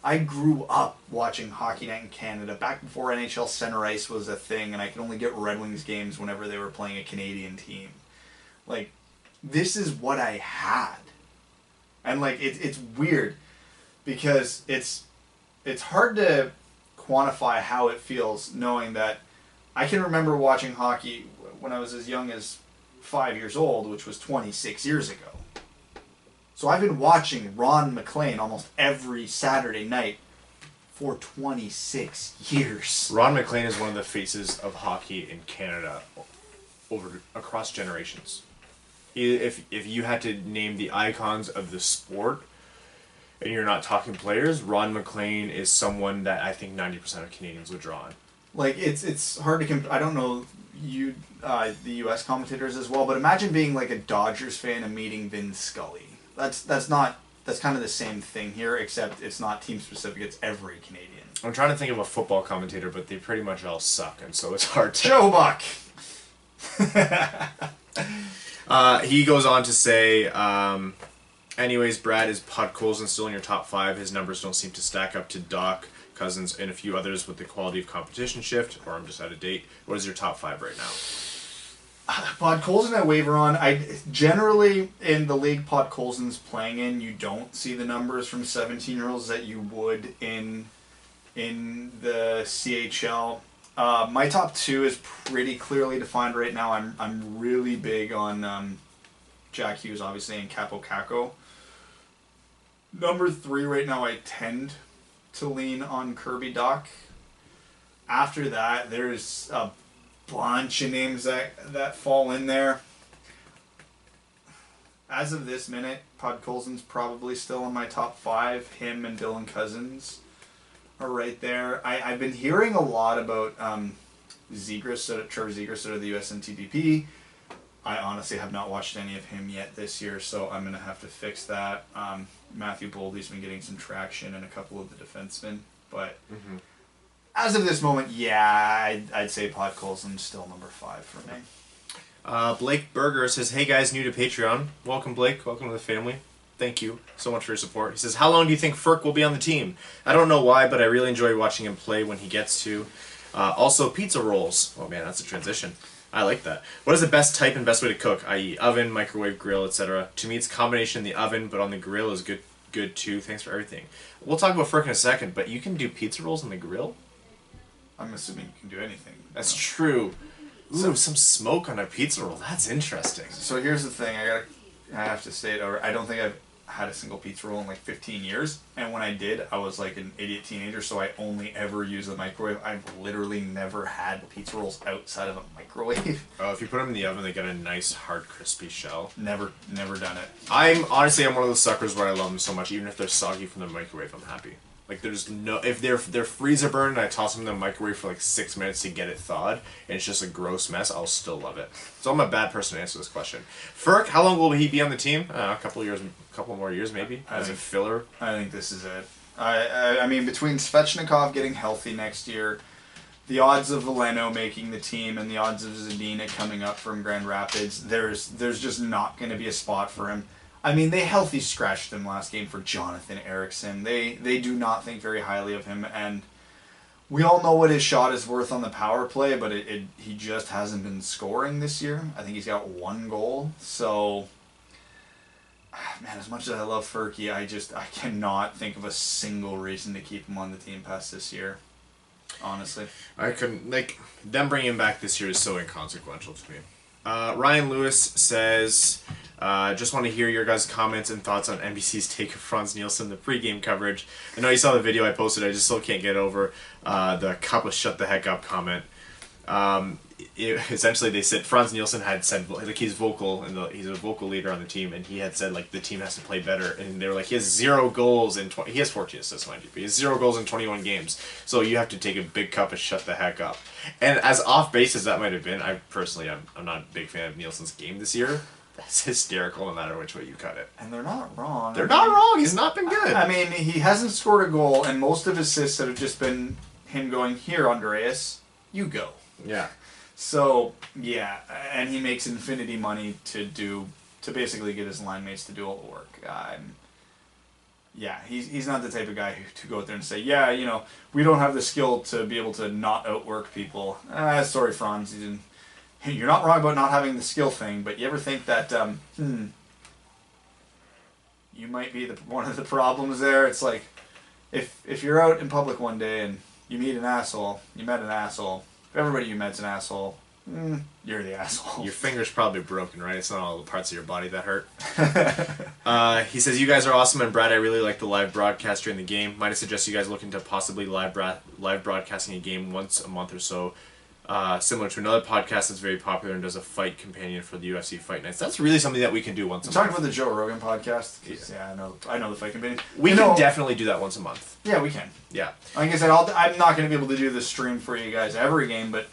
I grew up watching Hockey Night in Canada back before NHL Center Ice was a thing, and I could only get Red Wings games whenever they were playing a Canadian team. Like, this is what I had. And, like, it's weird because it's hard to quantify how it feels knowing that I can remember watching hockey when I was as young as 5 years old, which was 26 years ago. So I've been watching Ron McLean almost every Saturday night for 26 years. Ron McLean is one of the faces of hockey in Canada across generations. If you had to name the icons of the sport, and you're not talking players, Ron McLean is someone that I think 90% of Canadians would draw on. Like, it's hard to I don't know the U.S. commentators as well, but imagine being like a Dodgers fan and meeting Vin Scully. That's kind of the same thing here, except it's not team specific. It's every Canadian. I'm trying to think of a football commentator, but they pretty much all suck, and so it's hard to. Joe Buck. He goes on to say, anyways, Brad, is Podkolzin still in your top 5? His numbers don't seem to stack up to Doc, Cousins, and a few others with the quality of competition shift, or I'm just out of date. What is your top 5 right now? Podkolzin I waver on. I generally, in the league Podkolzin's playing in, you don't see the numbers from 17-year-olds that you would in the CHL. My top 2 is pretty clearly defined right now. I'm really big on Jack Hughes, obviously, and Capo Caco. Number 3 right now, I tend to lean on Kirby Doc. After that, there's a bunch of names that fall in there. As of this minute, Podkolzin's probably still in my top 5. Him and Dylan Cousins are right there. I've been hearing a lot about Trevor Zegras out of the USNTDP. I honestly have not watched any of him yet this year, so I'm going to have to fix that. Matthew Boldy's been getting some traction and a couple of the defensemen, but as of this moment, yeah, I'd say Podkolzin's still number 5 for me. Blake Berger says, hey guys, new to Patreon. Welcome, Blake. Welcome to the family. Thank you so much for your support. He says, how long do you think Ferk will be on the team? I don't know why, but I really enjoy watching him play when he gets to. Also, pizza rolls. Oh man, that's a transition. I like that. What is the best type and best way to cook, i.e. oven, microwave, grill, etc.? To me, it's combination in the oven, but on the grill is good too. Thanks for everything. We'll talk about Ferk in a second, but you can do pizza rolls on the grill? I'm assuming you can do anything. That's true. Ooh, some smoke on a pizza roll. That's interesting. So here's the thing. I have to say it over. I don't think I've had a single pizza roll in like 15 years. And when I did, I was like an idiot teenager, so I only ever use the microwave. I've literally never had pizza rolls outside of a microwave. Oh, if you put them in the oven, they get a nice, hard, crispy shell. Never done it. I'm one of those suckers where I love them so much. Even if they're soggy from the microwave, I'm happy. Like, there's no... If they're freezer burned and I toss them in the microwave for like 6 minutes to get it thawed, and it's just a gross mess, I'll still love it. So I'm a bad person to answer this question. Ferk, how long will he be on the team? A couple more years maybe, as a filler. I think this is it. I mean, between Svechnikov getting healthy next year, the odds of Veleno making the team, and the odds of Zadina coming up from Grand Rapids, there's just not going to be a spot for him. I mean, they healthy scratched him last game for Jonathan Eriksson. They do not think very highly of him, and We all know what his shot is worth on the power play, but he just hasn't been scoring this year. I think he's got 1 goal. So, man, as much as I love Furky, I cannot think of a single reason to keep him on the team past this year. Honestly, I couldn't, like, them bringing him back this year is so inconsequential to me. Ryan Lewis says, just want to hear your guys' comments and thoughts on NBC's take of Franz Nielsen, the pregame coverage. I know you saw the video I posted. I just still can't get over the cup of shut the heck up comment. Essentially, they said Franz Nielsen had said, like, he's vocal, and he's a vocal leader on the team, and he had said, like, the team has to play better, and they were like, he has 0 goals in he has 14 assists, mind you, but he has 0 goals in 21 games, so you have to take a big cup and shut the heck up. And as off base as that might have been, I'm not a big fan of Nielsen's game this year. That's hysterical no matter which way you cut it. And they're not wrong. They're not wrong. He's not been good. I mean, he hasn't scored a goal, and most of his assists have just been him going, here, Andreas, you go. Yeah. So, yeah, and he makes infinity money to basically get his line mates to do all the work. Yeah, he's not the type of guy to go out there and say, yeah, you know, we don't have the skill to be able to not outwork people. Sorry, Franz, you're not wrong about not having the skill thing, but you ever think that, you might be one of the problems there? It's like, if you're out in public one day and you met an asshole, if everybody you met's an asshole, you're the asshole. Your finger's probably broken, right? It's not all the parts of your body that hurt. He says, you guys are awesome, and Brad, I really like the live broadcast during the game. Might I suggest you guys look into possibly live broadcasting a game once a month or so, similar to another podcast that's very popular and does a fight companion for the UFC Fight Nights. That's really something that we can do once a month. Talking about the Joe Rogan podcast? Yeah, I know the fight companion. We can definitely do that once a month. Yeah, we can. Yeah. Like I said, I'm not going to be able to do the stream for you guys every game, but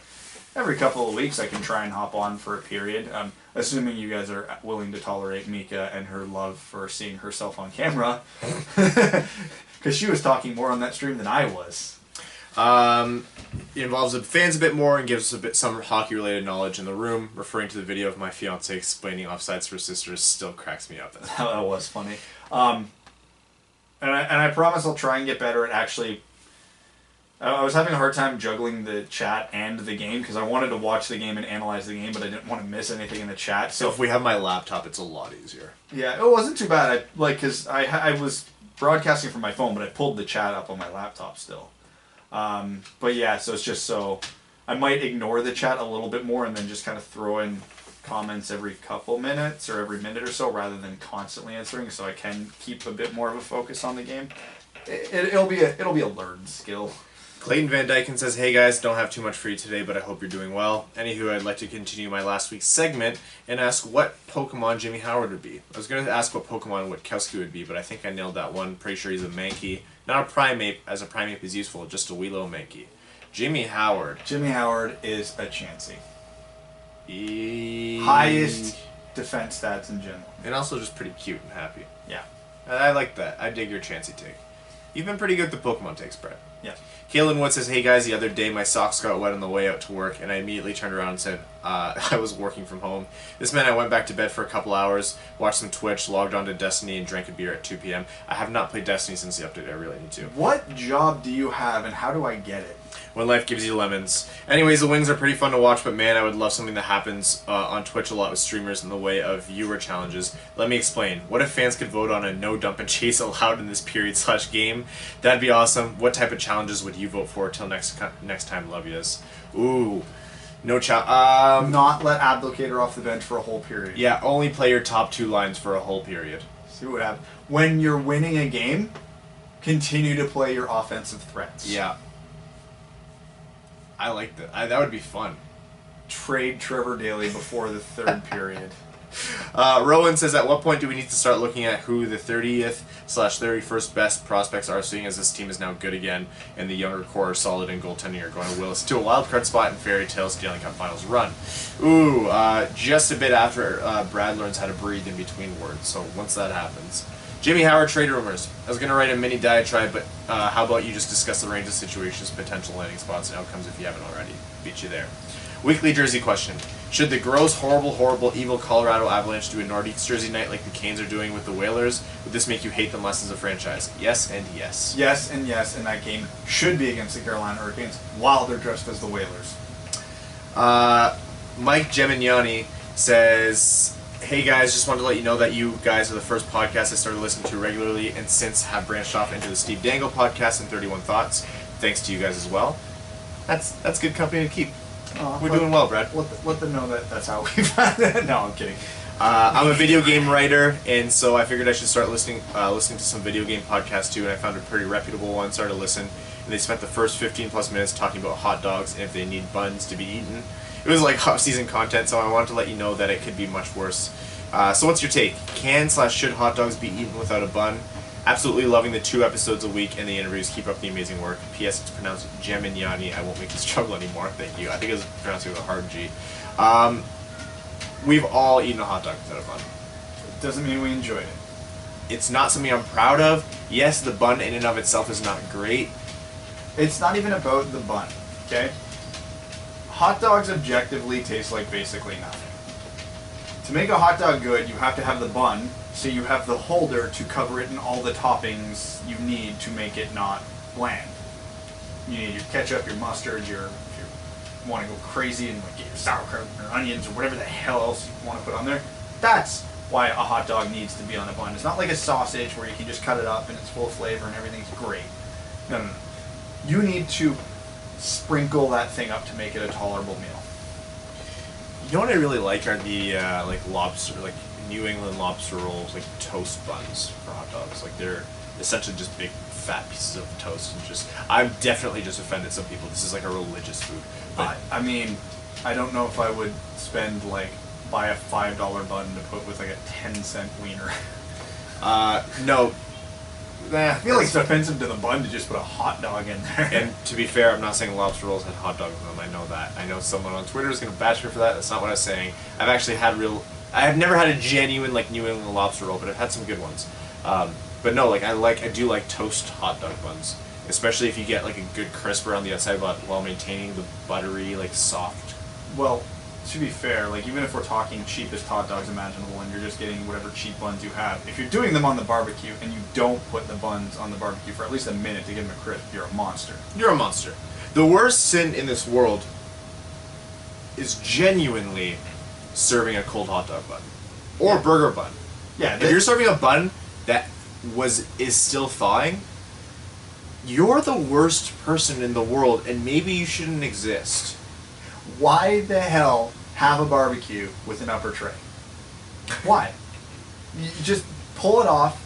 every couple of weeks I can try and hop on for a period. Assuming you guys are willing to tolerate Mika and her love for seeing herself on camera. Because she was talking more on that stream than I was. It involves the fans a bit more and gives us some hockey-related knowledge in the room. Referring to the video of my fiance explaining offsides for sisters still cracks me up. That was funny. And I promise I'll try and get better at actually... I was having a hard time juggling the chat and the game because I wanted to watch the game and analyze the game, but I didn't want to miss anything in the chat. So if we have my laptop, it's a lot easier. Yeah, it wasn't too bad. Because I was broadcasting from my phone, but I pulled the chat up on my laptop still. But yeah, so it's just so... I might ignore the chat a little bit more and then just kind of throw in comments every couple minutes or every minute or so rather than constantly answering, so I can keep a bit more of a focus on the game. It'll be a learned skill. Clayton Van Dyken says, hey guys, don't have too much for you today, but I hope you're doing well. Anywho, I'd like to continue my last week's segment and ask what Pokemon Jimmy Howard would be. I was going to ask what Pokemon Witkowski would be, but I think I nailed that one. Pretty sure he's a Mankey. Not a Primeape, as a Primeape is useful, just a wee little Mankey. Jimmy Howard. Jimmy Howard is a Chansey. Highest defense stats in general. And also just pretty cute and happy. Yeah. I like that. I dig your Chansey take. You've been pretty good with the Pokemon takes, Brett. Yeah. Kaylin Wood says, hey guys, the other day my socks got wet on the way out to work, and I immediately turned around and said I was working from home. This meant I went back to bed for a couple hours, watched some Twitch, logged on to Destiny, and drank a beer at 2 p.m. I have not played Destiny since the update. I really need to. What job do you have, and how do I get it? When life gives you lemons. Anyways, the wings are pretty fun to watch, but man, I would love something that happens on Twitch a lot with streamers in the way of viewer challenges. Let me explain. What if fans could vote on a no dump and chase allowed in this period/game? That'd be awesome. What type of challenges would you vote for? Till next time, love yous. Ooh, no challenge. Not let Abdulkader off the bench for a whole period. Yeah, only play your top 2 lines for a whole period. See what happens. When you're winning a game, continue to play your offensive threats. Yeah. I like that. That would be fun. Trade Trevor Daley before the 3rd period. Rowan says, at what point do we need to start looking at who the 30th/31st best prospects are, seeing as this team is now good again and the younger core are solid and goaltending are going to will us to a wildcard spot in Fairy Tale Stanley Cup Finals run? Ooh, just a bit after Brad learns how to breathe in between words, so once that happens. Jimmy Howard trade rumors. I was going to write a mini diatribe, but how about you just discuss the range of situations, potential landing spots, and outcomes if you haven't already. Beat you there. Weekly jersey question. Should the gross, horrible, evil Colorado Avalanche do a Nordiques jersey night like the Canes are doing with the Whalers? Would this make you hate them less as a franchise? Yes and yes. Yes and yes, and that game should be against the Carolina Hurricanes while they're dressed as the Whalers. Mike Gemignani says, hey guys, just wanted to let you know that you guys are the first podcast I started listening to regularly and since have branched off into the Steve Dangle podcast and 31 Thoughts. Thanks to you guys as well. That's good company to keep. We're doing well, Brad. Let them know that's how we found it. No, I'm kidding. I'm a video game writer, and so I figured I should start listening to some video game podcasts too, and I found a pretty reputable one, started to listen, and they spent the first 15 plus minutes talking about hot dogs and if they need buns to be eaten. It was like off-season content, so I wanted to let you know that it could be much worse. So what's your take? Should hot dogs be eaten without a bun? Absolutely loving the 2 episodes a week and the interviews. Keep up the amazing work. P.S. It's pronounced Gemignani. I won't make you struggle anymore. Thank you. I think it's pronounced with a hard G. We've all eaten a hot dog without a bun. It doesn't mean we enjoyed it. It's not something I'm proud of. Yes, the bun in and of itself is not great. It's not even about the bun, okay? Hot dogs objectively taste like basically nothing. To make a hot dog good, you have to have the bun, so you have the holder to cover it and all the toppings you need to make it not bland. You need your ketchup, your mustard, if you want to go crazy and like get your sauerkraut or onions or whatever the hell else you want to put on there. That's why a hot dog needs to be on a bun. It's not like a sausage where you can just cut it up and it's full of flavor and everything's great. No. You need to sprinkle that thing up to make it a tolerable meal. You know what I really like are the New England lobster rolls, like toast buns for hot dogs. Like they're essentially just big fat pieces of toast and just. I'm definitely just offended some people. This is like a religious food. But I mean, I don't know if I would buy a $5 bun to put with like a 10-cent wiener. No. I feel like it's offensive to the bun to just put a hot dog in there. And to be fair, I'm not saying lobster rolls had hot dogs in them. I know that. I know someone on Twitter is going to bash me for that. That's not what I was saying. I've never had a genuine New England lobster roll, but I've had some good ones. But no, I do like toast hot dog buns, especially if you get like a good crisp around the outside while maintaining the buttery soft. Well, to be fair, even if we're talking cheapest hot dogs imaginable and you're just getting whatever cheap buns you have, if you're doing them on the barbecue and you don't put the buns on the barbecue for at least a minute to give them a crisp, you're a monster. You're a monster. The worst sin in this world is genuinely serving a cold hot dog bun or burger bun. Yeah, if you're serving a bun that is still thawing, you're the worst person in the world, and maybe you shouldn't exist. Why the hell have a barbecue with an upper tray? Why? You just pull it off,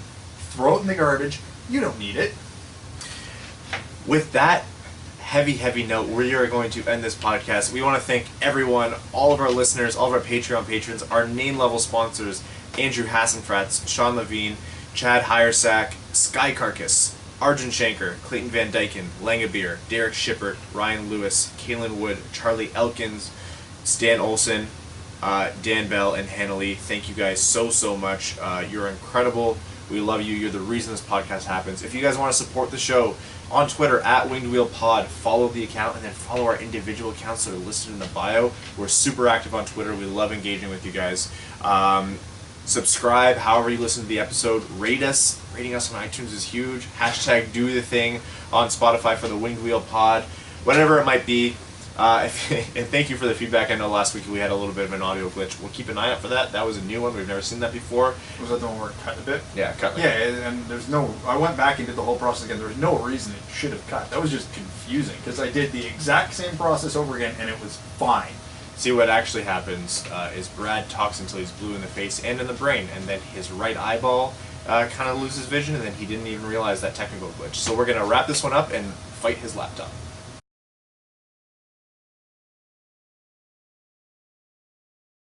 throw it in the garbage. You don't need it. With that heavy note, we are going to end this podcast. We want to thank everyone, all of our listeners, all of our Patreon patrons, our name-level sponsors, Andrew Hassenfratz, Sean Levine, Chad Hiersack, Sky Carcass, Arjun Shanker, Clayton Van Dyken, Langabeer, Derek Shippert, Ryan Lewis, Kaylin Wood, Charlie Elkins, Stan Olson, Dan Bell, and Hannah Lee. Thank you guys so much. You're incredible. We love you. You're the reason this podcast happens. If you guys want to support the show, on Twitter, @WingedWheelPod, follow the account, and then follow our individual accounts that are listed in the bio. We're super active on Twitter. We love engaging with you guys. Subscribe however you listen to the episode. Rate us. Rating us on iTunes is huge. # do the thing on Spotify for the Winged Wheel Pod. Whatever it might be. And thank you for the feedback. I know last week we had a little bit of an audio glitch. We'll keep an eye out for that. That was a new one. We've never seen that before. Was that the one where it cut a bit? Yeah, cut. Yeah, and there's no... I went back and did the whole process again. There was no reason it should have cut. That was just confusing because I did the exact same process over again and it was fine. See, what actually happens is Brad talks until he's blue in the face and in the brain, and then his right eyeball kind of loses vision, and then he didn't even realize that technical glitch. So we're going to wrap this one up and fight his laptop.